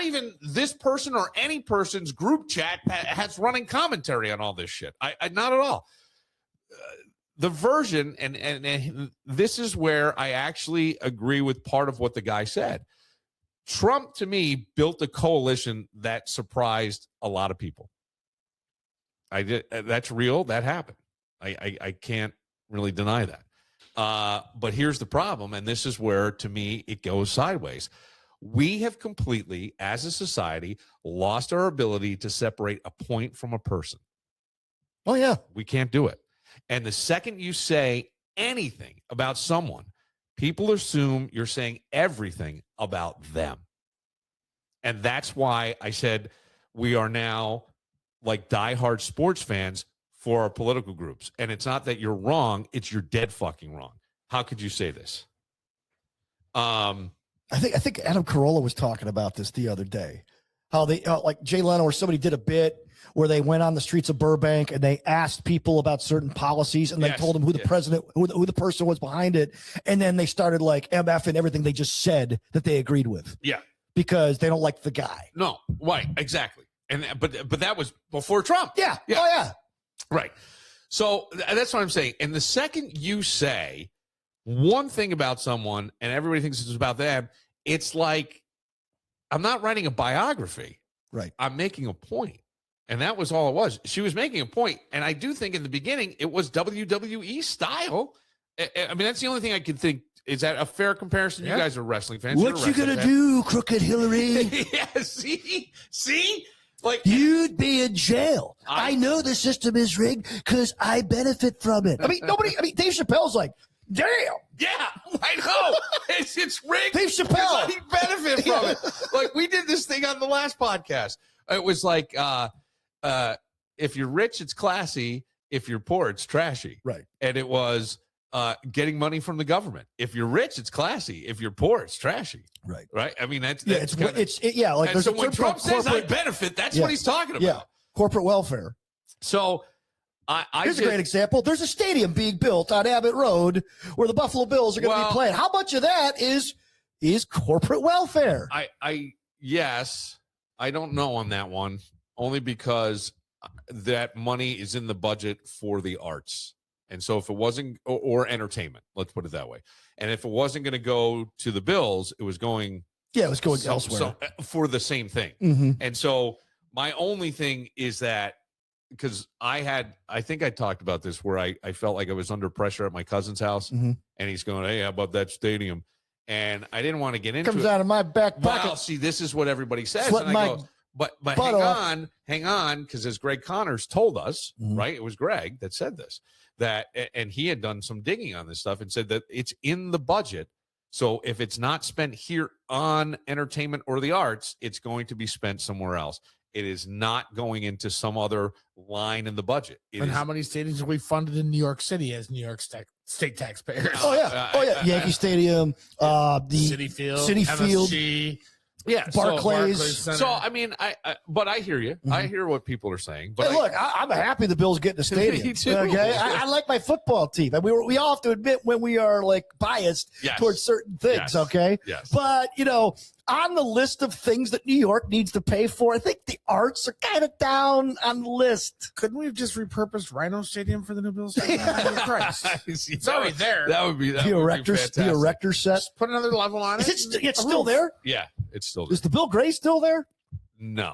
even this person or any person's group chat has running commentary on all this shit. I not at all. The version, and this is where I actually agree with part of what the guy said. Trump, to me, built a coalition that surprised a lot of people. I did. That's real. That happened. I can't really deny that. But here's the problem, and this is where, to me, it goes sideways. We have completely, as a society, lost our ability to separate a point from a person. Oh, yeah. We can't do it. And the second you say anything about someone, people assume you're saying everything about them. And that's why I said we are now like diehard sports fans for our political groups. And it's not that you're wrong, it's you're dead fucking wrong. How could you say this? I think Adam Carolla was talking about this the other day. How they like Jay Leno or somebody did a bit where they went on the streets of Burbank and they asked people about certain policies and they told them who the president, who the person was behind it. And then they started like MF and everything they just said that they agreed with. Yeah. Because they don't like the guy. No, right, exactly. And but that was before Trump. Yeah. Oh, yeah. Right. So that's what I'm saying. And the second you say one thing about someone and everybody thinks it's about them, it's like I'm not writing a biography. Right. I'm making a point. And that was all it was. She was making a point, and I do think in the beginning it was WWE style. I mean, that's the only thing I can think. Is that a fair comparison? Yeah. You guys are wrestling fans. What you gonna do, Crooked Hillary? Yeah, see, like You'd be in jail. I know the system is rigged because I benefit from it. I mean, Dave Chappelle's like, damn. yeah, I know it's rigged. Dave Chappelle. He benefit from it. Like we did this thing on the last podcast. It was like, if you're rich, it's classy. If you're poor, it's trashy. Right. And it was getting money from the government. If you're rich, it's classy. If you're poor, it's trashy. Right. Right. I mean, that's Yeah, like and there's so a when term Trump called says I corporate, benefit, that's Yeah. what he's talking about. yeah, corporate welfare. So I Here's a just- great example. There's a stadium being built on Abbott Road where the Buffalo Bills are going to Well- be playing. How much of that is corporate welfare? Yes, I don't know on that one, only because that money is in the budget for the arts. And so if it wasn't, or entertainment, let's put it that way. And if it wasn't going to go to the Bills, it was going Yeah, it was going elsewhere. for the same thing. Mm-hmm. And so my only thing is that because I think I talked about this where I felt like I was under pressure at my cousin's house Mhm. and he's going, hey, how about that stadium? And I didn't want to get into Comes it. out of my back pocket. Well, see, this is what everybody says. Sweating And I my go, but butt hang off. on, because as Greg Connors told us, Mhm. right? It was Greg that said this, and he had done some digging on this stuff and said that it's in the budget. So if it's not spent here on entertainment or the arts, it's going to be spent somewhere else. It is not going into some line in the budget. It And is- how many stadiums have we funded in New York City as New York state taxpayers? Oh yeah, Yankee Stadium, the City Field, City Field. MSG, yeah, Barclays. Center. So I mean, but I hear you. I Mhm. hear what people are saying. But Hey, look, I'm happy the Bills get the stadium. Me too. Okay, I like my football team, and we all have to admit when we are like biased Yes. towards certain things. Yes. Okay, yes. but on the list of things that New York needs to pay for, I think the arts are kind of down on the list. couldn't we have just repurposed Rhino Stadium for the new Bills? Christ. It's already there. That would be The erector set. Just put another level on it. Is it's still there? Yeah, it's still Is the Bill Gray still there? no.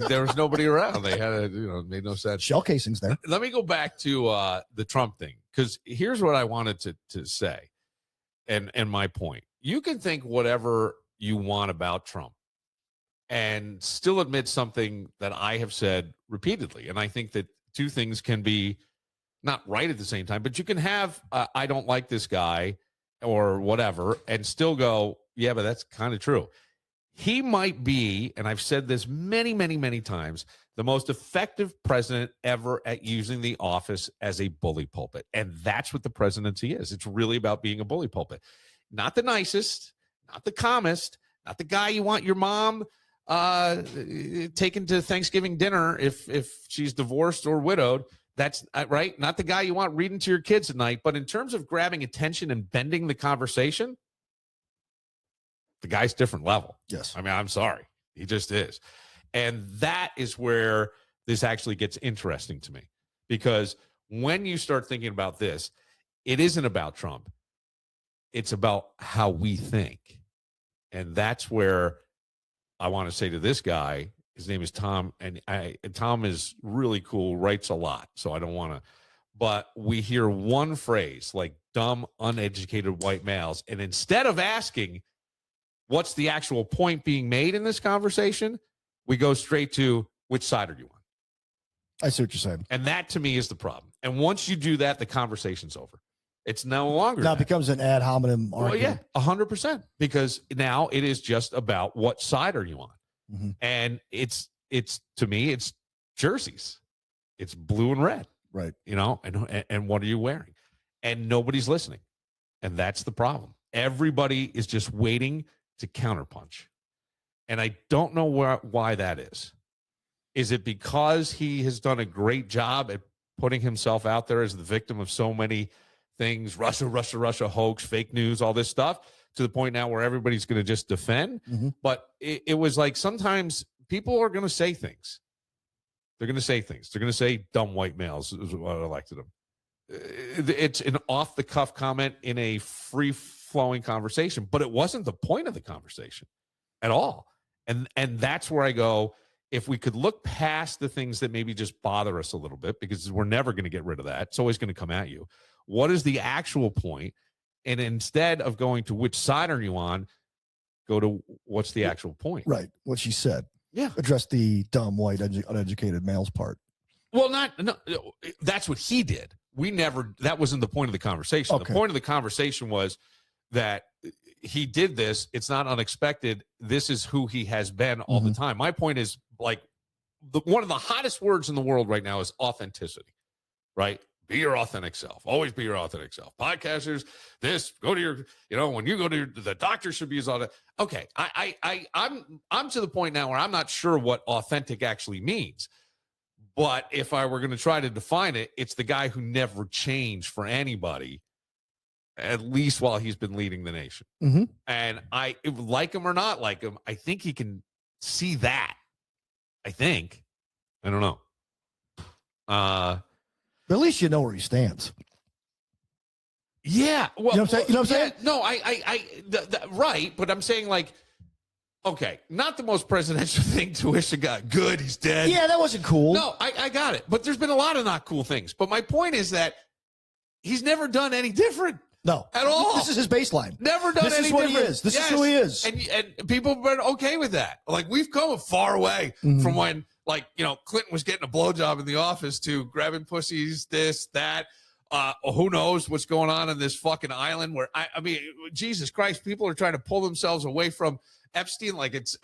There was nobody around. They had it made no sense. Shell casings there. Let me go back to the Trump thing because here's what I wanted to say, and my point. You can think whatever you want about Trump, and still admit something that I have said repeatedly, and I think that two things can be not right at the same time. But you can have I don't like this guy or whatever, and still go, yeah, but that's kind of true. He might be, and I've said this many, many, many times, the most effective president ever at using the office as a bully pulpit. And that's what the presidency is. It's really about being a bully pulpit. Not the nicest, not the calmest, not the guy you want your mom taken to Thanksgiving dinner if she's divorced or widowed. That's right. Not the guy you want reading to your kids at night. But in terms of grabbing attention and bending the conversation, the guy's different level. Yes. I mean, I'm sorry. He just is. And that is where this actually gets interesting to me. Because when you start thinking about this, it isn't about Trump. It's about how we think. And that's where I want to say to this guy, his name is Tom, and Tom is really cool, writes a lot. So I don't want to, but we hear one phrase like dumb, uneducated white males. And instead of asking, what's the actual point being made in this conversation? We go straight to which side are you on? I see what you're saying. And that to me is the problem. And once you do that, the conversation's over. It's no longer. Now it that. becomes an ad hominem Well, argument. yeah, 100%. Because now it is just about what side are you on? Mhm. And it's to me, it's jerseys. It's blue and red. Right. And what are you wearing? And nobody's listening. And that's the problem. Everybody is just waiting to counterpunch. And I don't know why that is. Is it because he has done a great job at putting himself out there as the victim of so many things, Russia hoax, fake news, all this stuff, to the point now where everybody's going to just defend? Mhm. But it was like sometimes people are going to say things. They're going to say things. They're going to say dumb white males is what elected them. It's an off-the-cuff comment in a free-flowing conversation, but it wasn't the point of the conversation at all. And that's where I go, if we could look past the things that maybe just bother us a little bit, because we're never going to get rid of that. It's always going to come at you. What is the actual point? And instead of going to which side are you on, go to what's the actual point. Right. What she said. Yeah. Address the dumb, white, uneducated male's part. Well, no, that's what he did. That wasn't the point of the conversation. Okay. The point of the conversation was that he did this. It's not unexpected. This is who he has been all the time. My point is, like, one of the hottest words in the world right now is authenticity, right? Be your authentic self. Always be your authentic self. Podcasters, go to your, when you go to the doctor should be as authentic. Okay. I'm to the point now where I'm not sure what authentic actually means. But if I were going to try to define it, it's the guy who never changed for anybody, at least while he's been leading the nation. Mm-hmm. And like him or not like him, I think he can see that. I think. I don't know. But at least you know where he stands. Yeah. Well, you know what I'm saying? No, right. But I'm saying, like, okay, not the most presidential thing to wish a guy good, he's dead. Yeah, that wasn't cool. No, I got it. But there's been a lot of not cool things. But my point is that he's never done any different. No. At all. This is his baseline. Never done any different. This is what he is. This is who he is. And people have been okay with that. Like, we've come far away from when, like, Clinton was getting a blowjob in the office to grabbing pussies, this, that. Who knows what's going on in this fucking island where, I mean, Jesus Christ, people are trying to pull themselves away from Epstein, like it's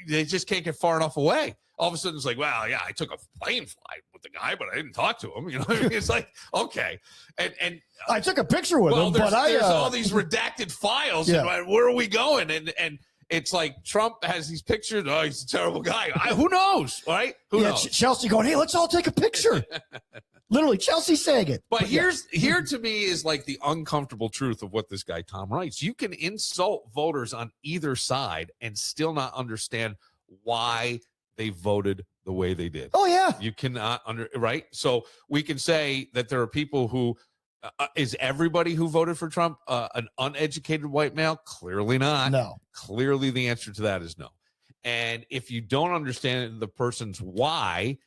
they just can't get far enough away. All of a sudden, it's like, well, yeah, I took a plane flight with the guy, but I didn't talk to him. It's like, okay, and I took a picture with him, but there's all these redacted files. Yeah. And where are we going? And it's like Trump has these pictures. Oh, he's a terrible guy. Who knows, right? Who knows? Chelsea going, hey, let's all take a picture. Literally, Chelsea saying it. But here to me is like the uncomfortable truth of what this guy Tom writes. You can insult voters on either side and still not understand why they voted the way they did. Oh, yeah. You cannot right? So we can say that there are people who is everybody who voted for Trump an uneducated white male? Clearly not. No. Clearly the answer to that is no. And if you don't understand the person's why,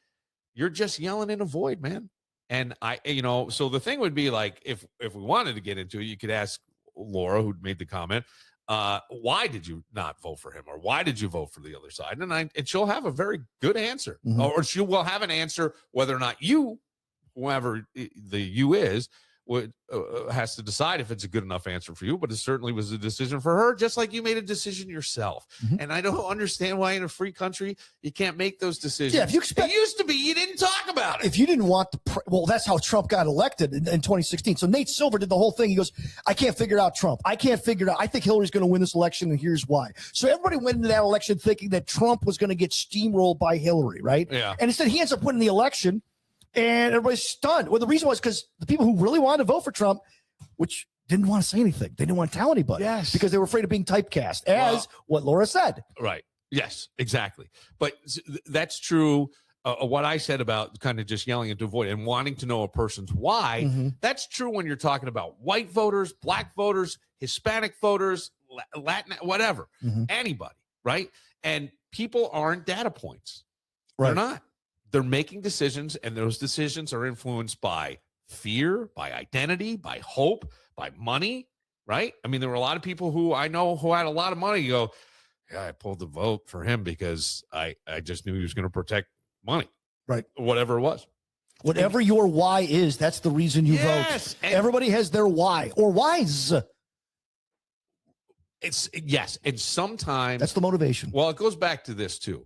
you're just yelling in a void, man. And so the thing would be, like, if we wanted to get into it, you could ask Laura, who made the comment, why did you not vote for him, or why did you vote for the other side? And she'll have a very good answer, or she will have an answer whether or not you, whoever the you is, has to decide if it's a good enough answer for you. But it certainly was a decision for her, just like you made a decision yourself. And I don't understand why in a free country you can't make those decisions. Yeah, if you expect, it used to be you didn't talk about it. If you didn't want that's how Trump got elected in 2016. So Nate Silver did the whole thing. He goes, I can't figure out Trump. I can't figure it out. I think Hillary's going to win this election, and here's why. So everybody went into that election thinking that Trump was going to get steamrolled by Hillary, right? Yeah. And instead he ends up winning the election, and everybody's stunned. Well, the reason was because the people who really wanted to vote for Trump, which didn't want to say anything. They didn't want to tell anybody. Yes. Because they were afraid of being typecast, as what Laura said. Right. Yes, exactly. But that's true. What I said about kind of just yelling into a void and wanting to know a person's why, that's true when you're talking about white voters, black voters, Hispanic voters, Latin, whatever, anybody, right? And people aren't data points. Right. They're not. They're making decisions, and those decisions are influenced by fear, by identity, by hope, by money, right? I mean, there were a lot of people who I know who had a lot of money go, yeah, I pulled the vote for him because I just knew he was going to protect money. Right. Whatever it was. Whatever your why is, that's the reason you vote. Everybody has their why or whys. Yes. And sometimes that's the motivation. Well, it goes back to this too.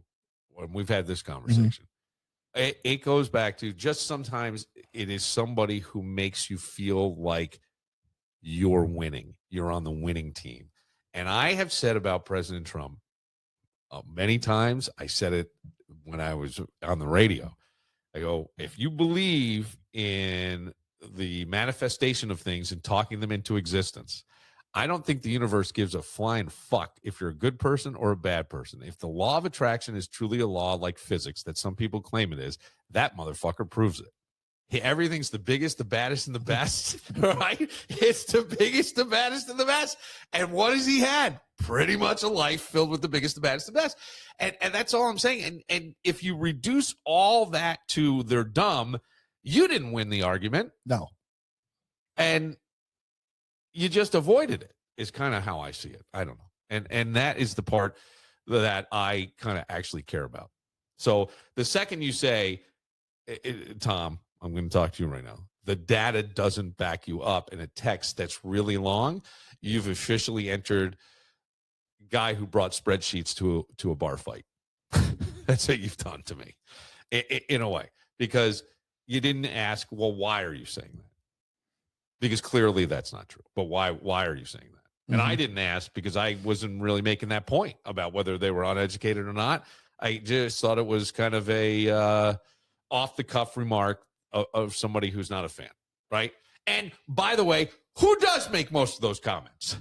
When we've had this conversation. It goes back to just sometimes it is somebody who makes you feel like you're winning. You're on the winning team. And I have said about President Trump many times, I said it when I was on the radio. I go, if you believe in the manifestation of things and talking them into existence, I don't think the universe gives a flying fuck if you're a good person or a bad person. If the law of attraction is truly a law like physics that some people claim it is, that motherfucker proves it. Everything's the biggest, the baddest, and the best, right? It's the biggest, the baddest, and the best. And what has he had? Pretty much a life filled with the biggest, the baddest, the best. And that's all I'm saying. And if you reduce all that to they're dumb, you didn't win the argument. No. And you just avoided it, is kind of how I see it. I don't know. And that is the part that I kind of actually care about. So the second you say, Tom, I'm going to talk to you right now, the data doesn't back you up in a text that's really long, you've officially entered guy who brought spreadsheets to a bar fight. That's what you've done to me, in a way, because you didn't ask, well, why are you saying that? Because clearly that's not true. But why are you saying that? And I didn't ask because I wasn't really making that point about whether they were uneducated or not. I just thought it was kind of a off the cuff remark of somebody who's not a fan, right? And by the way, who does make most of those comments?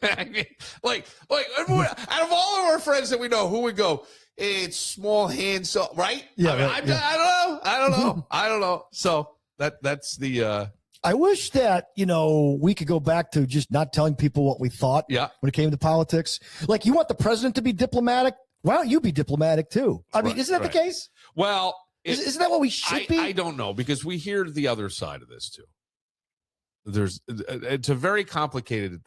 I mean, like out of all of our friends that we know, who would go, it's small hands, so right? Yeah, I mean, I don't know. So that's the. I wish that, we could go back to just not telling people what we thought when it came to politics. Like, you want the president to be diplomatic? Why don't you be diplomatic too? I mean, isn't that the case? Well, isn't that what we should be? I don't know, because we hear the other side of this too. It's a very complicated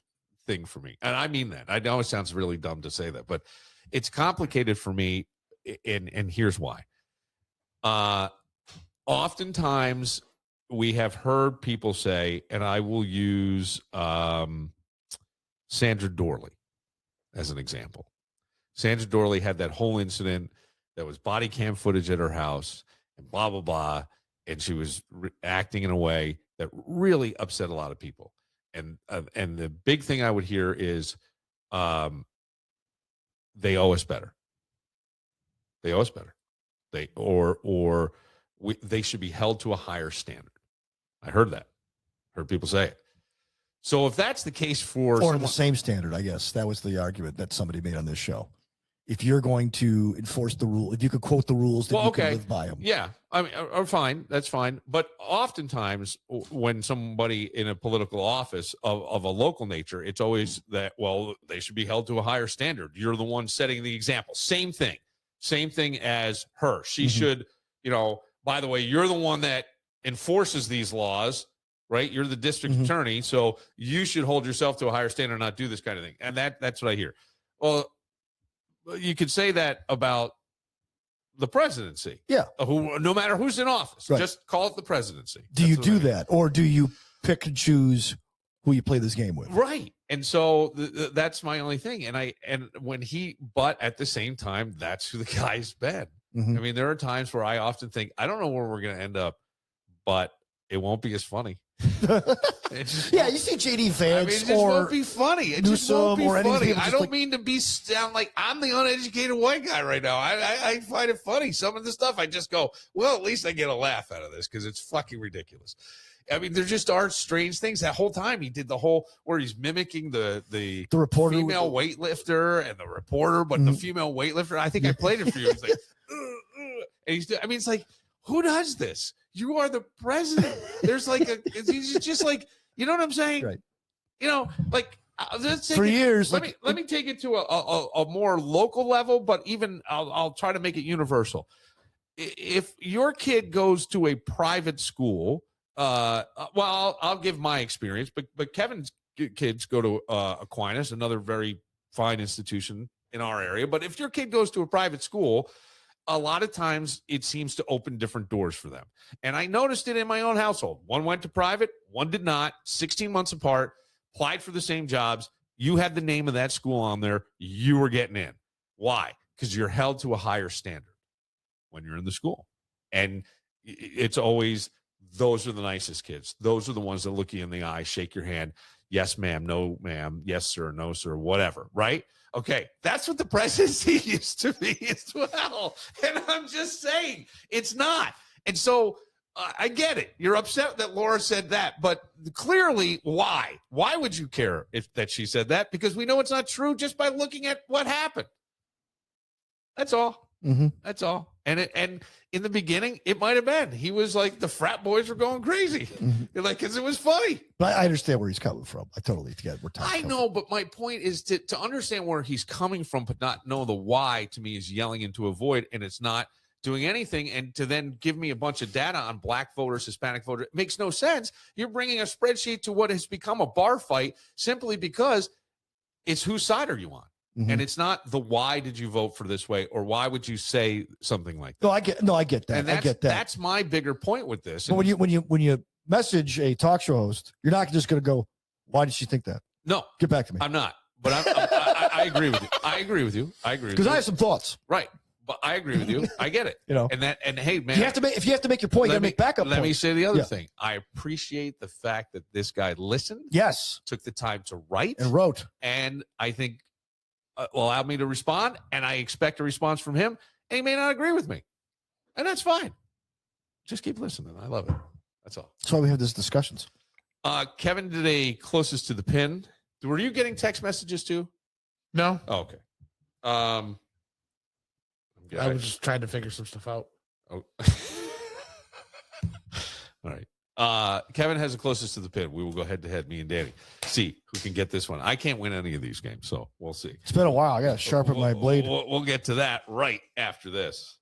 thing for me. And I mean that. I know it sounds really dumb to say that, but it's complicated for me. And here's why. Oftentimes, we have heard people say, and I will use Sandra Dorley as an example. Sandra Dorley had that whole incident that was body cam footage at her house and blah, blah, blah. And she was acting in a way that really upset a lot of people. And the big thing I would hear is they owe us better. They owe us better. They should be held to a higher standard. I heard that. Heard people say it. So if that's the case for the same standard, I guess that was the argument that somebody made on this show. If you're going to enforce the rule, if you could quote the rules, then you can live by them. Yeah, I mean, or fine, that's fine. But oftentimes, when somebody in a political office of a local nature, it's always that, well, they should be held to a higher standard. You're the one setting the example. Same thing as her. She should, by the way, you're the one that enforces these laws, right? You're the district attorney, so you should hold yourself to a higher standard and not do this kind of thing. And that's what I hear. Well, you could say that about the presidency. Yeah. Who, no matter who's in office, just call it the presidency. Do you do that? Or do you pick and choose who you play this game with? Right. And so that's my only thing. But at the same time, that's who the guy's been. I mean, there are times where I often think, I don't know where we're going to end up, but it won't be as funny. You see JD Vance, I mean, it just won't be funny. It just won't be funny. I don't mean to sound like I'm the uneducated white guy right now. I find it funny. Some of the stuff I just go, well, at least I get a laugh out of this because it's fucking ridiculous. I mean, there just are strange things. That whole time he did the whole where he's mimicking the reporter, female weightlifter and the reporter, but the female weightlifter. I think I played it for you. It's like, and it's like, who does this? You are the president. There's like he's just like, you know what I'm saying? Right. Let's for years. Let me take it to a more local level, but even I'll try to make it universal. If your kid goes to a private school, I'll give my experience, but Kevin's kids go to Aquinas, another very fine institution in our area. But if your kid goes to a private school, a lot of times it seems to open different doors for them. And I noticed it in my own household. One went to private, one did not, 16 months apart, applied for the same jobs. You had the name of that school on there. You were getting in. Why? Because you're held to a higher standard when you're in the school. And it's always, those are the nicest kids. Those are the ones that look you in the eye, shake your hand. Yes, ma'am. No, ma'am. Yes, sir. No, sir. Whatever. Right? Okay. That's what the presidency used to be as well. And I'm just saying it's not. And so I get it. You're upset that Laura said that, but clearly why? Why would you care that she said that? Because we know it's not true just by looking at what happened. That's all. That's all. And in the beginning, it might have been. He was like, the frat boys were going crazy. Like, because it was funny. But I understand where he's coming from. I totally get where Tom's I coming know, but my point is to understand where he's coming from, but not know the why, to me, is yelling into a void, and it's not doing anything. And to then give me a bunch of data on black voters, Hispanic voters, it makes no sense. You're bringing a spreadsheet to what has become a bar fight simply because it's whose side are you on? And it's not the why did you vote for this way, or why would you say something like that? No, I get that. And I get that. That's my bigger point with this. But when you message a talk show host, you're not just going to go, "Why did she think that?" No, Get back to me. I'm not. But I agree with you. I agree with you. Because I have some thoughts. Right. But I agree with you. I get it. And hey, man, if you have to make your point, you got to make backup. Let me points. say the other thing. I appreciate the fact that this guy listened. Yes. Took the time to write and wrote. And I think allowed me to respond, and I expect a response from him, and he may not agree with me, and that's fine. Just keep listening. I love it. That's all. That's why we have these discussions. Kevin did a closest to the pin. Were you getting text messages too? No. Oh, okay. I was just trying to figure some stuff out. Oh. All right. Kevin has the closest to the pin. We will go head to head, me and Danny. See who can get this one. I can't win any of these games, so we'll see. It's been a while. I got to sharpen my blade. We'll get to that right after this.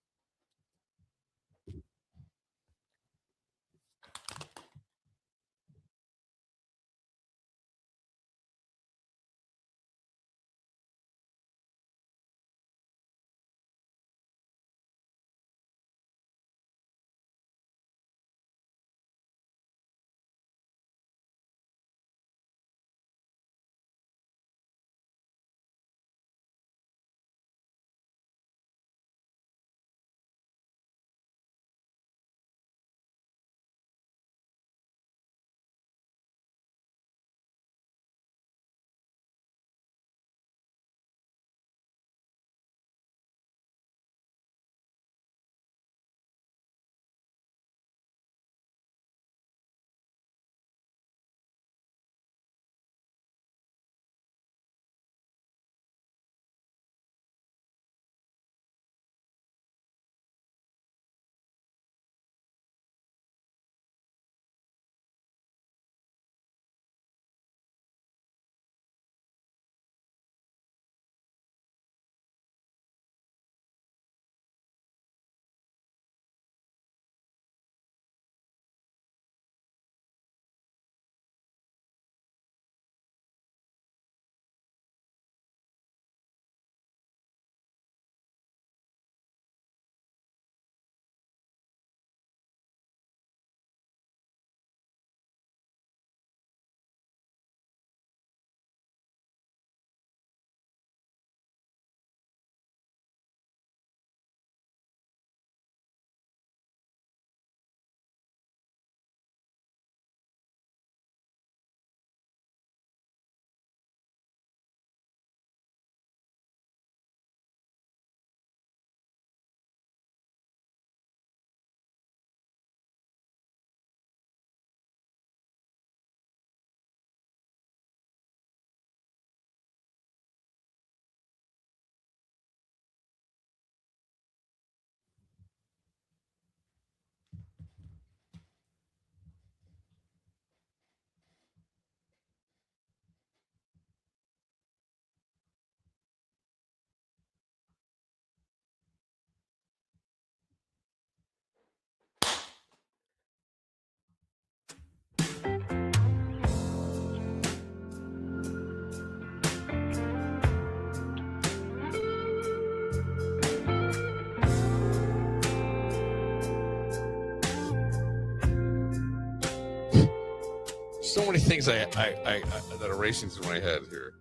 So many things that are racing through my head here.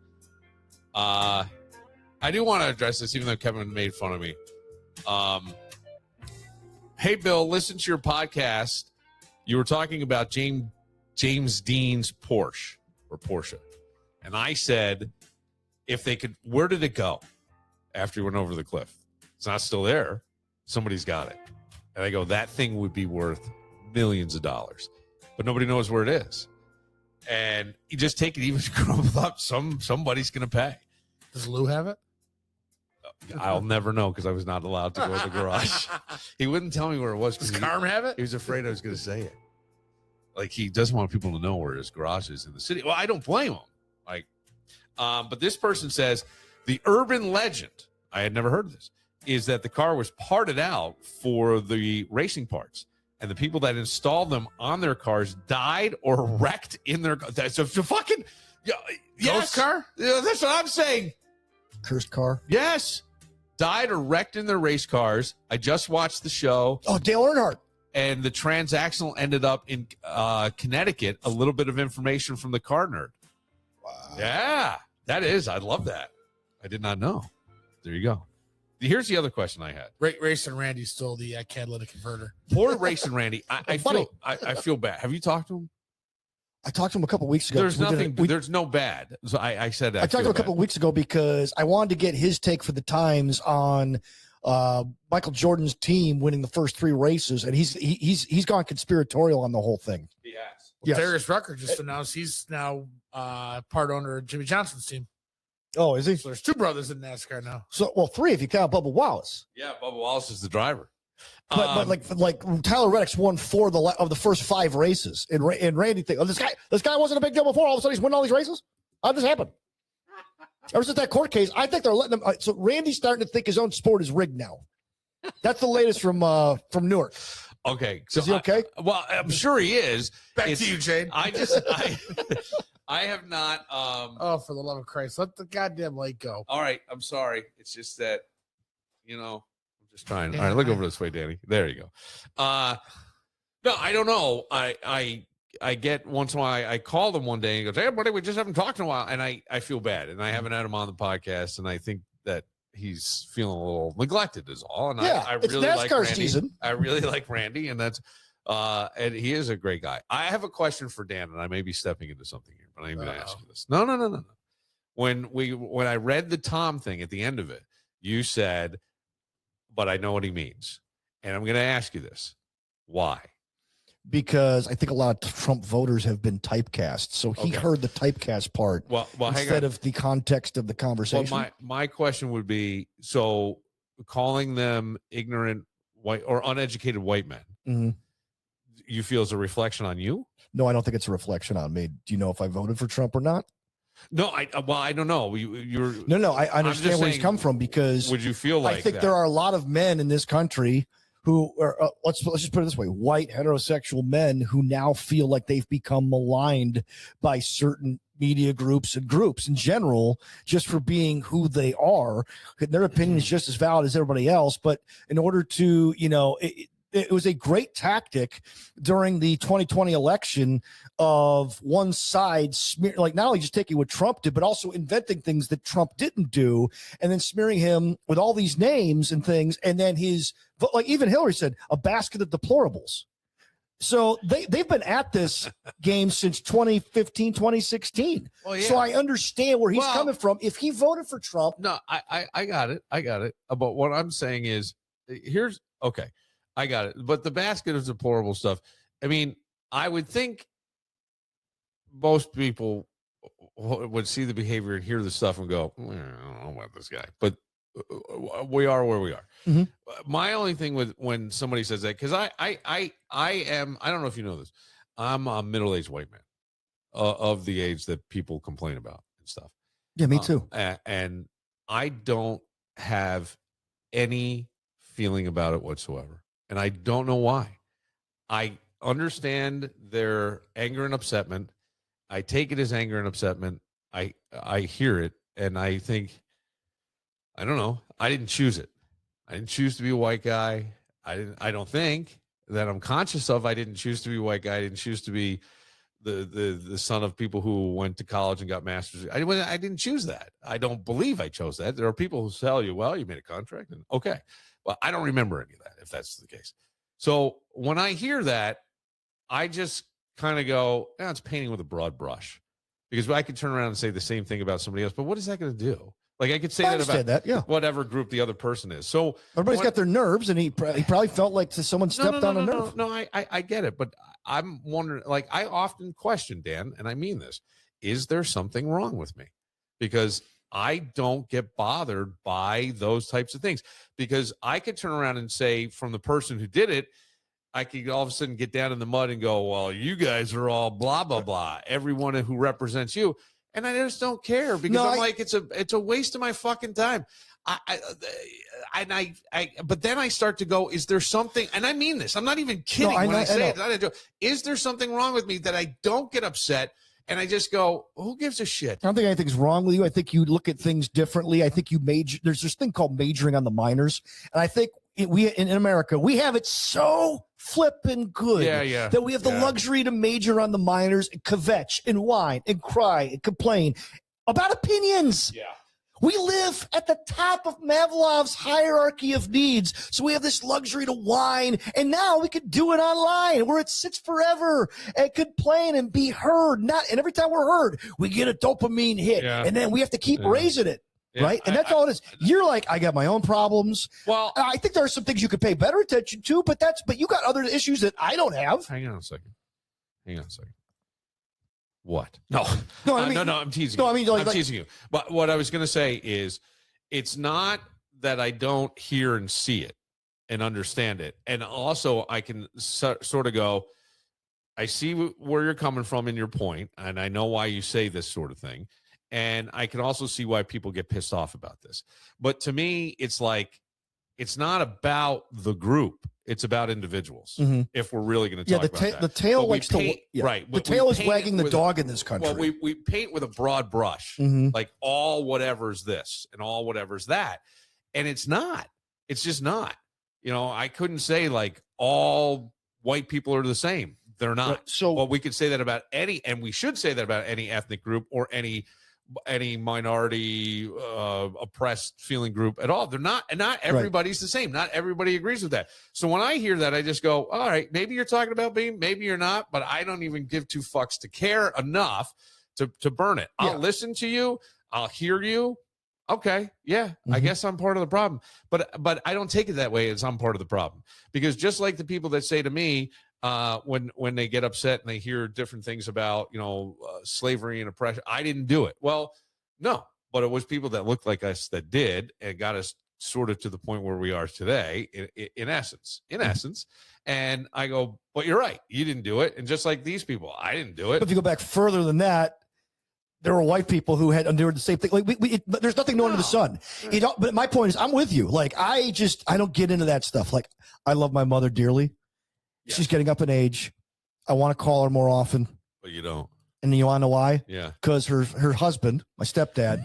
I do want to address this, even though Kevin made fun of me. Hey, Bill, listen to your podcast. You were talking about James Dean's Porsche. And I said, if they could, where did it go after he went over the cliff? It's not still there. Somebody's got it. And I go, that thing would be worth millions of dollars. But nobody knows where it is. And you just take it even crumpled up. Somebody's going to pay. Does Lou have it? I'll never know because I was not allowed to go to the garage. He wouldn't tell me where it was Does because Carm have it? he was afraid I was going to say it. Like, he doesn't want people to know where his garage is in the city. Well, I don't blame him. Like, but this person says the urban legend, I had never heard of this, is that the car was parted out for the racing parts, and the people that installed them on their cars died or wrecked in their car. That's a fucking yes car. Yeah, that's what I'm saying. Cursed car. Yes, died or wrecked in their race cars. I just watched the show. Oh, Dale Earnhardt. And the transactional ended up in Connecticut. A little bit of information from the car nerd. Wow. Yeah, that is. I love that. I did not know. There you go. Here's the other question I had. Racing Randy stole the catalytic converter. Poor Racing Randy. I feel bad. Have you talked to him? I talked to him a couple weeks ago. There's nothing. There's no bad. So I said that. I talked to him a couple weeks ago because I wanted to get his take for the Times on Michael Jordan's team winning the first 3 races, and he's gone conspiratorial on the whole thing. He has. Yes. Darius Rucker just announced he's now part owner of Jimmy Johnson's team. Oh, is he? So there's 2 brothers in NASCAR now. So, well, 3 if you count Bubba Wallace. Yeah, Bubba Wallace is the driver. But like Tyler Reddick's won 4 of the first 5 races, and Randy think, oh, this guy wasn't a big deal before. All of a sudden he's winning all these races. How did this happen? Ever since that court case, I think they're letting him. So Randy's starting to think his own sport is rigged now. That's the latest from Newark. Okay, so is he okay? Well, I'm sure he is. Back to you, Jane. I have not. Oh, for the love of Christ, let the goddamn light go. All right, I'm sorry. It's just that, I'm just trying. All right, look over this way, Danny. There you go. No, I don't know. I get once in a while. I called him one day and he goes, "Hey, buddy, we just haven't talked in a while," and I feel bad, and I haven't had him on the podcast, and I think that he's feeling a little neglected is all. And yeah, I it's really NASCAR like Randy. season. I really like Randy, and that's and he is a great guy. I have a question for Dan, and I may be stepping into something here, but I'm going to ask you this. No. When I read the Tom thing at the end of it, you said, "But I know what he means," and I'm going to ask you this: why? Because I think a lot of Trump voters have been typecast, so he heard the typecast part instead of the context of the conversation. Well, my question would be: so calling them ignorant white or uneducated white men, you feel is a reflection on you? No, I don't think it's a reflection on me. Do you know if I voted for Trump or not? No, I don't know. You're no. I understand where he's come from because would you feel like I think there are a lot of men in this country who are let's just put it this way: white heterosexual men who now feel like they've become maligned by certain media groups and groups in general just for being who they are. Their opinion is just as valid as everybody else, but in order to it was a great tactic during the 2020 election of one side like not only just taking what Trump did, but also inventing things that Trump didn't do, and then smearing him with all these names and things. And then like even Hillary said, a basket of deplorables. So they've been at this game since 2015, 2016. Well, yeah. So I understand where he's coming from. If he voted for Trump. No, I got it. But what I'm saying is okay. I got it. But the basket of deplorable stuff, I mean, I would think most people would see the behavior and hear the stuff and go, I don't know about this guy. But we are where we are. Mm-hmm. My only thing with when somebody says that, because I don't know if you know this, I'm a middle-aged white man of the age that people complain about and stuff. Yeah, me too. And I don't have any feeling about it whatsoever. And I don't know why. I understand their anger and upsetment. I take it as anger and upsetment. I hear it, and I think, I don't know. I didn't choose it. I didn't choose to be a white guy. I don't think that I'm conscious of. I didn't choose to be a white guy. I didn't choose to be the son of people who went to college and got masters. I didn't choose that. I don't believe I chose that. There are people who tell you, well, you made a contract, and okay. Well, I don't remember any of that, if that's the case. So when I hear that, I just kind of go, it's painting with a broad brush. Because I could turn around and say the same thing about somebody else, but what is that going to do? Like I could say that about whatever group the other person is. So everybody's got their nerves, and he probably felt like someone stepped on a nerve. No, I get it, but I'm wondering. Like I often question, Dan, and I mean this: is there something wrong with me? Because I don't get bothered by those types of things, because I could turn around and say, from the person who did it, I could all of a sudden get down in the mud and go, well, you guys are all blah, blah, blah. Everyone who represents you. And I just don't care, because like, it's a waste of my fucking time. But then I start to go, is there something, and I mean this, I'm not even kidding when I say it. Is there something wrong with me that I don't get upset? And I just go, who gives a shit? I don't think anything's wrong with you. I think you look at things differently. I think there's this thing called majoring on the minors. And I think in America, we have it so flipping good that we have the luxury to major on the minors and kvetch and whine and cry and complain about opinions. Yeah. We live at the top of Maslow's hierarchy of needs. So we have this luxury to whine, and now we can do it online where it sits forever and complain and be heard. And every time we're heard, we get a dopamine hit, and then we have to keep raising it. Yeah, right. And that's all it is. You're like, I got my own problems. Well, I think there are some things you could pay better attention to, but you got other issues that I don't have. Hang on a second. What? No, I mean, no, I'm teasing. No, you. I mean, I'm teasing you. But what I was going to say is, it's not that I don't hear and see it and understand it, and also I can sort of go, I see where you're coming from in your point, and I know why you say this sort of thing, and I can also see why people get pissed off about this. But to me, it's like, it's not about the group. It's about individuals. Mm-hmm. If we're really going to talk about that. The tail likes to right. The tail is wagging the dog in this country. Well, we paint with a broad brush, like all whatever's this and all whatever's that, and it's not. It's just not. I couldn't say like all white people are the same. They're not. Right. So, well, we could say that about and we should say that about any ethnic group or any minority oppressed feeling group at all. They're not, and not everybody's the same. Not everybody agrees with that. So when I hear that, I just go, all right, maybe you're talking about me, maybe you're not, but I don't even give two fucks to care enough to burn it. I'll listen to you. I'll hear you. Okay. Yeah. I guess I'm part of the problem, but I don't take it that way as I'm part of the problem, because just like the people that say to me, when they get upset and they hear different things about, slavery and oppression, I didn't do it. Well, no, but it was people that looked like us that did, and got us sort of to the point where we are today, in essence. And I go, but you're right. You didn't do it. And just like these people, I didn't do it. But if you go back further than that, there were white people who had endured the same thing. Like there's nothing new under the sun. But my point is, I'm with you. Like, I don't get into that stuff. Like, I love my mother dearly. Yeah. She's getting up in age. I want to call her more often. But you don't. And you want to know why? Yeah. Because her husband, my stepdad,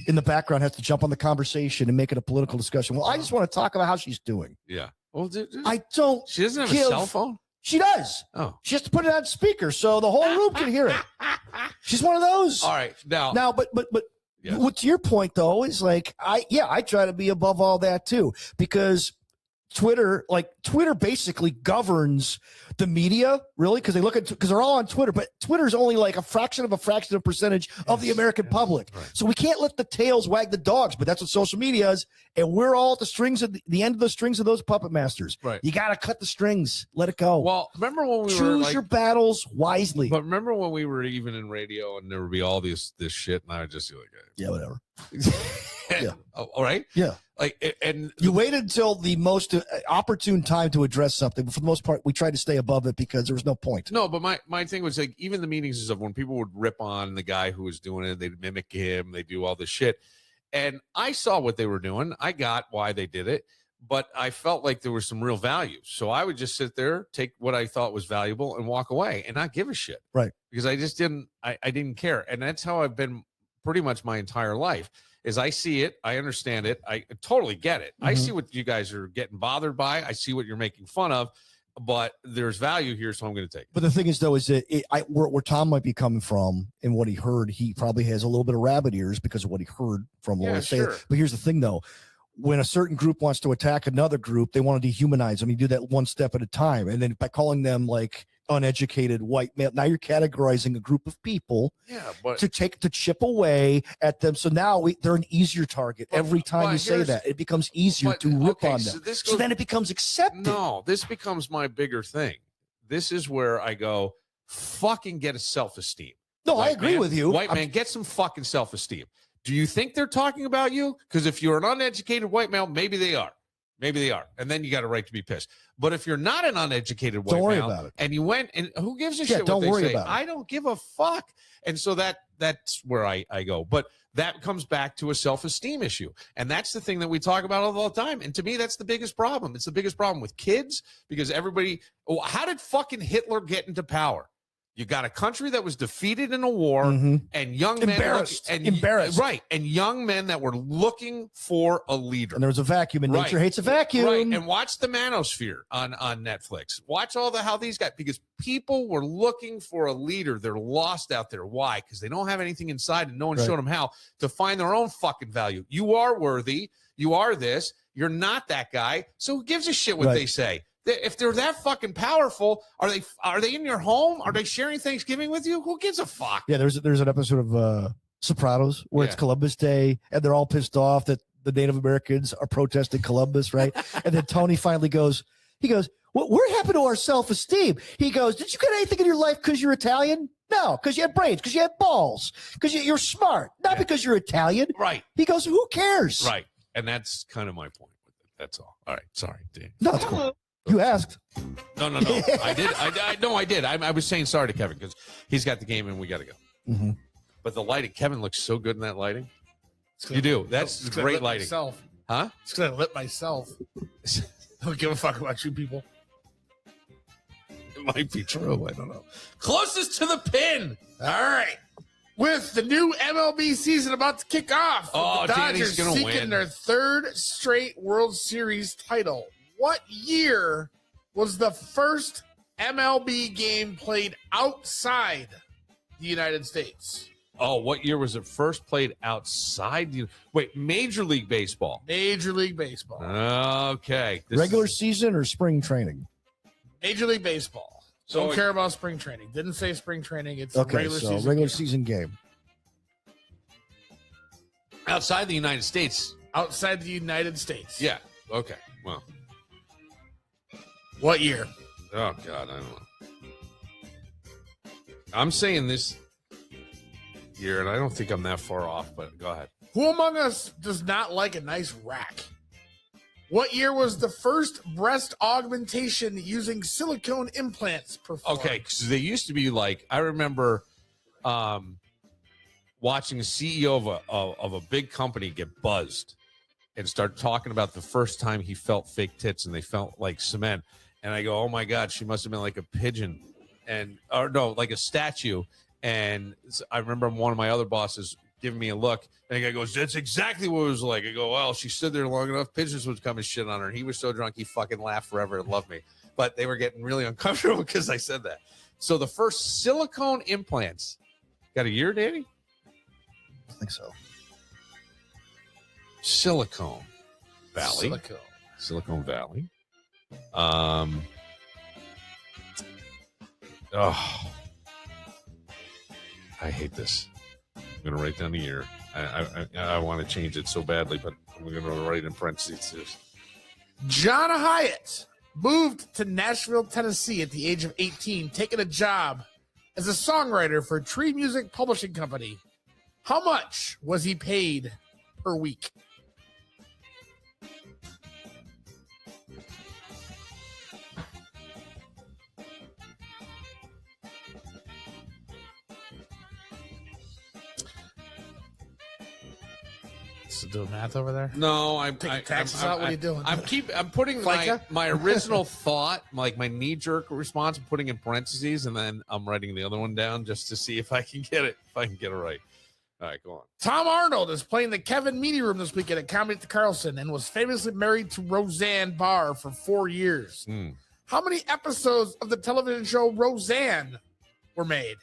in the background has to jump on the conversation and make it a political discussion. Well, I just want to talk about how she's doing. Yeah. Well, I don't. She doesn't have a cell phone? She does. Oh. She has to put it on speaker so the whole room can hear it. She's one of those. All right. Now, but yes. What to your point though is like, I try to be above all that too, because Twitter basically governs the media, really, because they're all on Twitter, but Twitter's only like a fraction of a percentage of the American public. Right. So we can't let the tails wag the dogs, but that's what social media is. And we're all at the end of the strings of those puppet masters. Right. You got to cut the strings, let it go. Well, remember when we choose your battles wisely. But remember when we were even in radio and there would be all this shit, and I would just be like, yeah, whatever. Yeah. All right. Yeah. Like, and you waited until the most opportune time to address something, but for the most part, we tried to stay above it because there was no point. No, but my thing was like, even the meetings and stuff, when people would rip on the guy who was doing it, they'd mimic him, they do all this shit. And I saw what they were doing. I got why they did it, but I felt like there was some real value. So I would just sit there, take what I thought was valuable and walk away and not give a shit. Right. Because I just didn't care. And that's how I've been pretty much my entire life. Is I see it, I understand it, I totally get it. I see what you guys are getting bothered by. I see what you're making fun of, but there's value here, so I'm going to take it. But the thing is, though, is that where Tom might be coming from and what he heard, he probably has a little bit of rabbit ears because of what he heard from Laura say. But here's the thing, though. When a certain group wants to attack another group, they want to dehumanize them. You do that one step at a time. And then by calling them like uneducated white male, now you're categorizing a group of people to chip away at them. So now they're an easier target every time you say that. It becomes easier to rip on them. So then it becomes accepted. No, this becomes my bigger thing. This is where I go, fucking get a self-esteem. No, I agree with you. White man, get some fucking self-esteem. Do you think they're talking about you? Because if you're an uneducated white male, maybe they are. Maybe they are. And then you got a right to be pissed. But if you're not an uneducated white Don't worry male about it. and you went and who gives a Yeah, shit don't what they worry say? about it. I don't give a fuck. And so that's where I go. But that comes back to a self-esteem issue. And that's the thing that we talk about all the time. And to me, that's the biggest problem. It's the biggest problem with kids because how did fucking Hitler get into power? You got a country that was defeated in a war and young men embarrassed. Right. And young men that were looking for a leader. And there was a vacuum, and nature hates a vacuum. Right. And watch the Manosphere on Netflix. Watch how these guys, because people were looking for a leader. They're lost out there. Why? Because they don't have anything inside and no one showed them how to find their own fucking value. You are worthy. You are this. You're not that guy. So who gives a shit what they say? If they're that fucking powerful, are they in your home? Are they sharing Thanksgiving with you? Who gives a fuck? Yeah, there's an episode of Sopranos where it's Columbus Day and they're all pissed off that the Native Americans are protesting Columbus, right? And then Tony finally goes, what happened to our self-esteem? He goes, did you get anything in your life because you're Italian? No, because you had brains, because you had balls, because you're smart, not because you're Italian. Right. He goes, who cares? Right. And that's kind of my point with it. That's all. All right. Sorry, Dan. No, it's cool. You asked. No. I did. I was saying sorry to Kevin because he's got the game and we got to go. Mm-hmm. But the lighting, Kevin looks so good in that lighting. You do. That's great lighting. Myself. Huh? It's because I lit myself. I don't give a fuck about you people. It might be true. I don't know. Closest to the pin. All right. With the new MLB season about to kick off, the Danny's Dodgers gonna seeking win. their third straight World Series title. What year was the first MLB game played outside the United States? Oh, what year was it first played outside? Major League Baseball. Major League Baseball. Okay. Regular season or spring training? Major League Baseball. So Don't care about spring training. Didn't say spring training. It's Okay, regular so season. regular game. season game. Outside the United States. Outside the United States. Yeah. Okay. Well. What year? Oh, God. I don't know. I'm saying this year, and I don't think I'm that far off, but go ahead. Who among us does not like a nice rack? What year was the first breast augmentation using silicone implants performed? Okay, because they used to be like, I remember watching a CEO of a big company get buzzed and start talking about the first time he felt fake tits and they felt like cement. And I go, oh my God, she must have been like a pigeon like a statue. And I remember one of my other bosses giving me a look, and the guy goes, that's exactly what it was like. I go, well, she stood there long enough, pigeons would come and shit on her. And he was so drunk, he fucking laughed forever and loved me. But they were getting really uncomfortable because I said that. So the first silicone implants, got a year, Danny? I think so. Silicone Valley. Silicone Valley. I hate this. I'm going to write down the year. I want to change it so badly, but I'm going to write in parentheses. John Hyatt moved to Nashville, Tennessee at the age of 18, taking a job as a songwriter for a Tree Music Publishing Company. How much was he paid per week? Doing math over there? No, I'm taking taxes out. What are you doing? I'm putting my original thought, like my knee jerk response, I'm putting in parentheses, and then I'm writing the other one down just to see if I can get it. If I can get it right. All right, go on. Tom Arnold is playing the Kevin Meany Room this weekend at Comedy at the Carlson and was famously married to Roseanne Barr for 4 years. How many episodes of the television show Roseanne were made?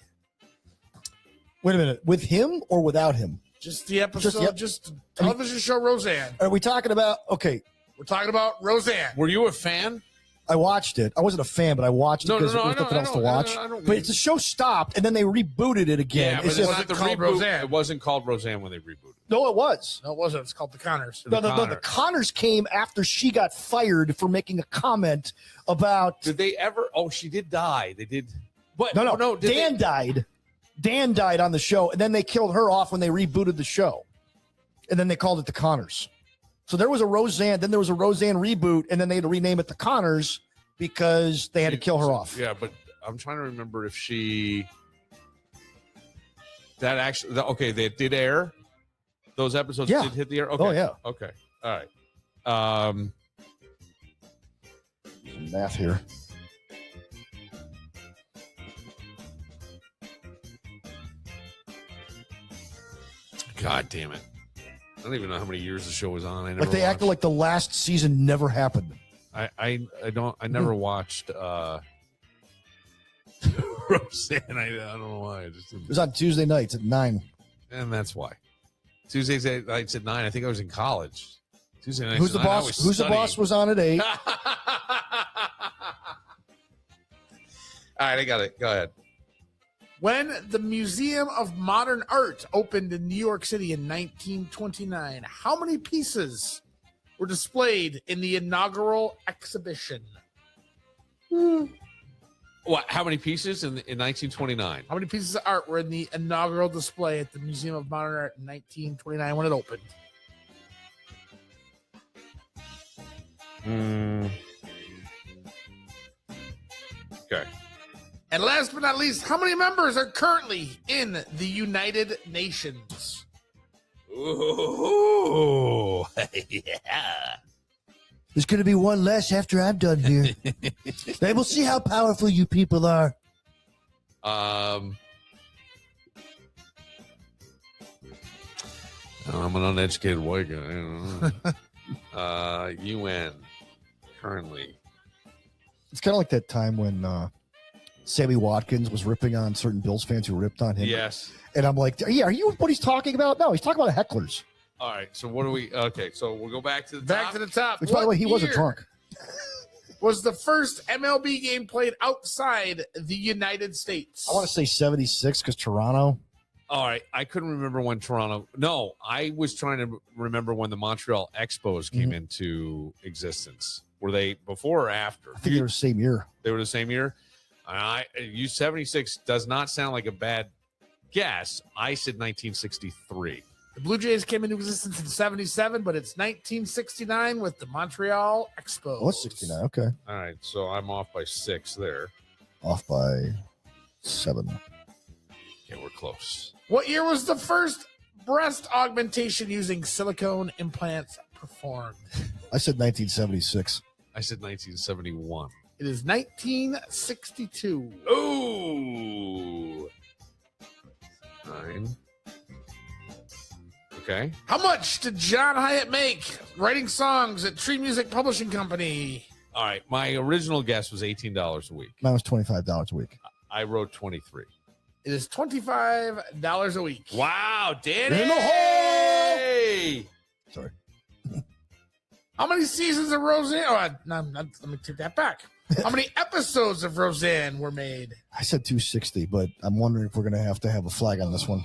Wait a minute. With him or without him? Just the episode, just television show Roseanne. Are we talking about, okay. We're talking about Roseanne. Were you a fan? I watched it. I wasn't a fan, but I watched it because there was nothing else to watch. But the show stopped, and then they rebooted it again. Yeah, but it wasn't called Roseanne. It wasn't called Roseanne when they rebooted. No, it was. No, it wasn't. It's called The Connors. No, the Connors came after she got fired for making a comment about. Did they ever? Oh, she did die. They did. What? No. Dan died. Dan died on the show, and then they killed her off when they rebooted the show. and then they called it the Connors. So there was a Roseanne, then there was a Roseanne reboot, and then they had to rename it the Connors because they had to kill her off. Yeah, but I'm trying to remember if okay, they did air. Those episodes did hit the air. Okay. Oh yeah. Okay. All right. Math here. God damn it. I don't even know how many years the show was on. I never Like they acted like the last season never happened. I never watched Roseanne. I don't know why. I just didn't. It was on Tuesday nights at 9. And that's why. Tuesdays nights at 9. I think I was in college. Tuesday nights Who's the at 9, boss? Who's the boss was on at 8. All right, I got it. Go ahead. When the Museum of Modern Art opened in New York City in 1929, how many pieces were displayed in the inaugural exhibition? What? How many pieces in 1929? How many pieces of art were in the inaugural display at the Museum of Modern Art in 1929 when it opened? Okay. And last but not least, how many members are currently in the United Nations? Ooh, yeah. There's going to be one less after I'm done here. They will see how powerful you people are. I'm an uneducated white guy. I don't know. UN currently. It's kind of like that time when Sammy Watkins was ripping on certain Bills fans who ripped on him. Yes. And I'm like, yeah, are you what he's talking about? No, he's talking about hecklers. All right. So what do we? Okay. So we'll go back to the Back top. to the top. Which, by the way, he wasn't year drunk. Was the first MLB game played outside the United States? I want to say 76 because Toronto. All right. I couldn't remember when Toronto. No, I was trying to remember when the Montreal Expos came into existence. Were they before or after? I think they were the same year. They were the same year. You 76 does not sound like a bad guess. I said 1963. The Blue Jays came into existence in 77, but it's 1969 with the Montreal Expos. Oh, it's 69. Okay. All right. So I'm off by 6 there. Off by 7. Okay, we're close. What year was the first breast augmentation using silicone implants performed? I said 1976. I said 1971. It is 1962. Ooh. 9. Okay. How much did John Hyatt make writing songs at Tree Music Publishing Company? All right. My original guess was $18 a week. Mine was $25 a week. I wrote 23. It is $25 a week. Wow, Danny! In the hole! Sorry. How many seasons of Roseanne? Oh, let me take that back. How many episodes of Roseanne were made? I said 260, but I'm wondering if we're going to have a flag on this one.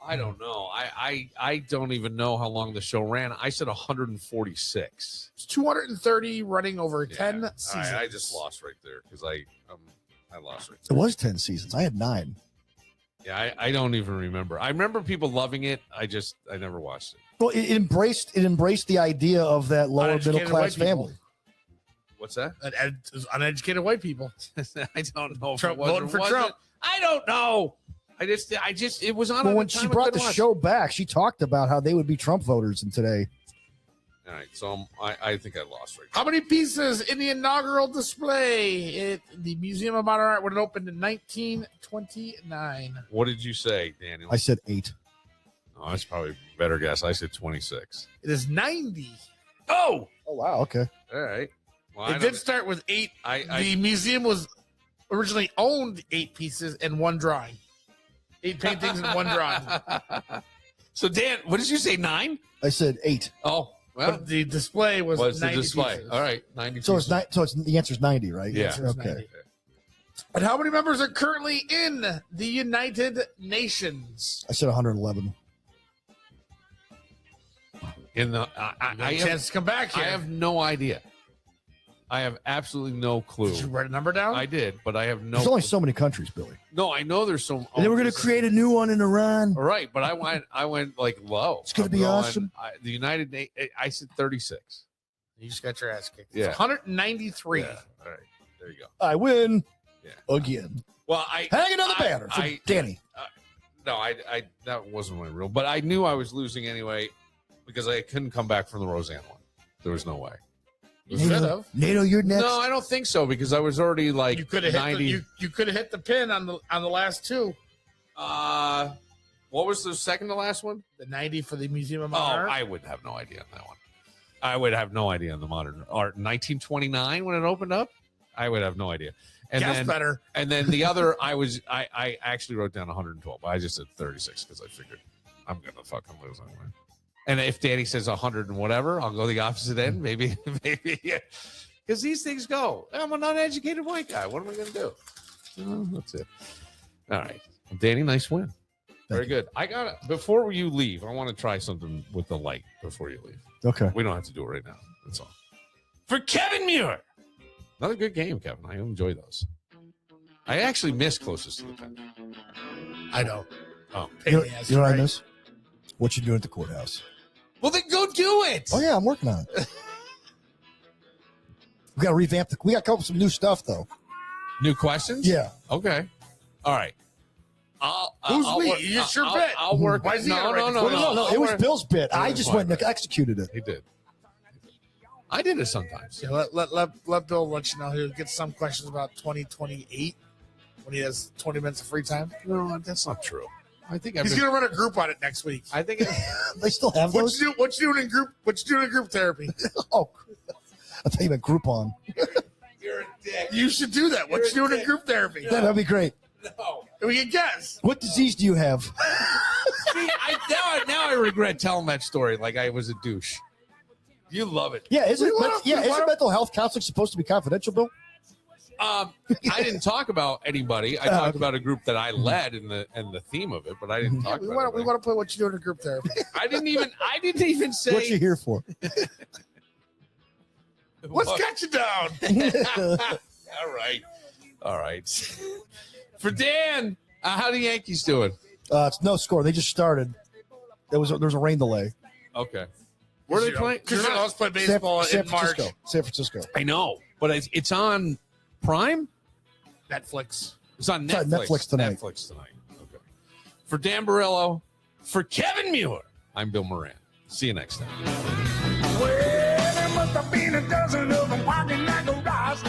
I don't know. I don't even know how long the show ran. I said 146. It's 230 running over 10 seasons. I just lost right there because I lost right It there. was 10 seasons. I had 9. Yeah, I don't even remember. I remember people loving it. I never watched it. Well, it embraced the idea of that lower Uneducated middle class white people. family. What's that? Uneducated white people. I don't know. If Trump it was or voting for wasn't. Trump. I don't know. I just it was on. Well, at when the she time I brought the couldn't watch. show back, she talked about how they would be Trump voters in today. All right, so I think I lost right. How many pieces in the inaugural display at the Museum of Modern Art when it opened in 1929? What did you say, Daniel? I said 8. Oh, that's probably a better guess. I said 26. It is 90. Oh, wow. Okay. all right. Well, It did start with 8. The museum was originally owned 8 pieces and 1 drawing. 8 paintings and 1 drawing. So, Dan, what did you say? 9? I said 8. Oh, well, But the display was what's the 90 display? pieces. All right, 90. So it's pieces. the answer's 90, right? Yeah. Answer is Okay. 90. And how many members are currently in the United Nations? I said 111. In the You got a chance to come back here. I have no idea. I have absolutely no clue. Did you write a number down? I did, but I have no. There's only so many countries, Billy. No, I know there's so. And then we're going to create a new one in Iran. All right, but I went like low. It's gonna I'm be going- awesome. The United Nations. I said 36. You just got your ass kicked. Yeah. It's 193. Yeah. All right, there you go. I win Yeah. again. Well, I Hang another banner for Danny. No, I that wasn't my real. But I knew I was losing anyway because I couldn't come back from the Roseanne one. There was no way. You should have. NATO, you're next. No, I don't think so because I was already like You could have 90. hit you could have hit the pin on the last two. What was the second to last one? The 90 for the Museum of Oh, Modern Art. I would have no idea on that one. I would have no idea on the modern art. 1929 when it opened up, I would have no idea. And Guess then, better. And then the other, I actually wrote down 112. But I just said 36 because I figured I'm gonna fucking lose anyway. And if Danny says 100 and whatever, I'll go the opposite end. Maybe, because these things go. I'm an uneducated white guy. What am I gonna do? That's it. All right, Danny, nice win. Very good. I got it. Before you leave, I want to try something with the light before you leave. Okay. We don't have to do it right now. That's all. For Kevin Muir. Another good game, Kevin. I enjoy those. I actually miss closest to the pin. I know. Oh. You know what I miss? What you doing at the courthouse? Well, then go do it. Oh, yeah, I'm working on it. We got to revamp we got to come up with some new stuff, though. New questions? Yeah. Okay. All right. Who's I'll we? work- It's your I'll- bit. I'll work. Why is he No, gonna no, write the no, quiz? Well, no, I'll it was work- Bill's bit. I was just my went and bit. executed it. He did. I did it sometimes. Yeah, let Bill let you know he'll get some questions about 2028 when he has 20 minutes of free time. No, that's not true. I think He's gonna run a group on it next week. I think. They still have What those? you doing in group? What you doing in group therapy? Oh, I thought you meant Groupon. You're a dick. You should do that. What You're you doing a in dick. group therapy? That'd be great. No. We can guess. What disease do you have? See, now I regret telling that story like I was a douche. You love it. Yeah, isn't We wanna- isn't mental health counseling supposed to be confidential, Bill? I didn't talk about anybody. I talked about a group that I led and the theme of it, but I didn't talk We about want to play what you doing in group therapy. I didn't even say What you here for? What's got you down? All right. For Dan, how the Yankees doing? It's no score. They just started. There was a rain delay. Okay. Where are they playing? Because you know, let's play baseball in March. San Francisco. I know, but it's on Prime. Netflix. It's on It's on Netflix. Netflix tonight. Netflix tonight. Okay. For Dan Barillo, for Kevin Muir, I'm Bill Moran. See you next time. Well, there must have been a dozen of them walking like a rise.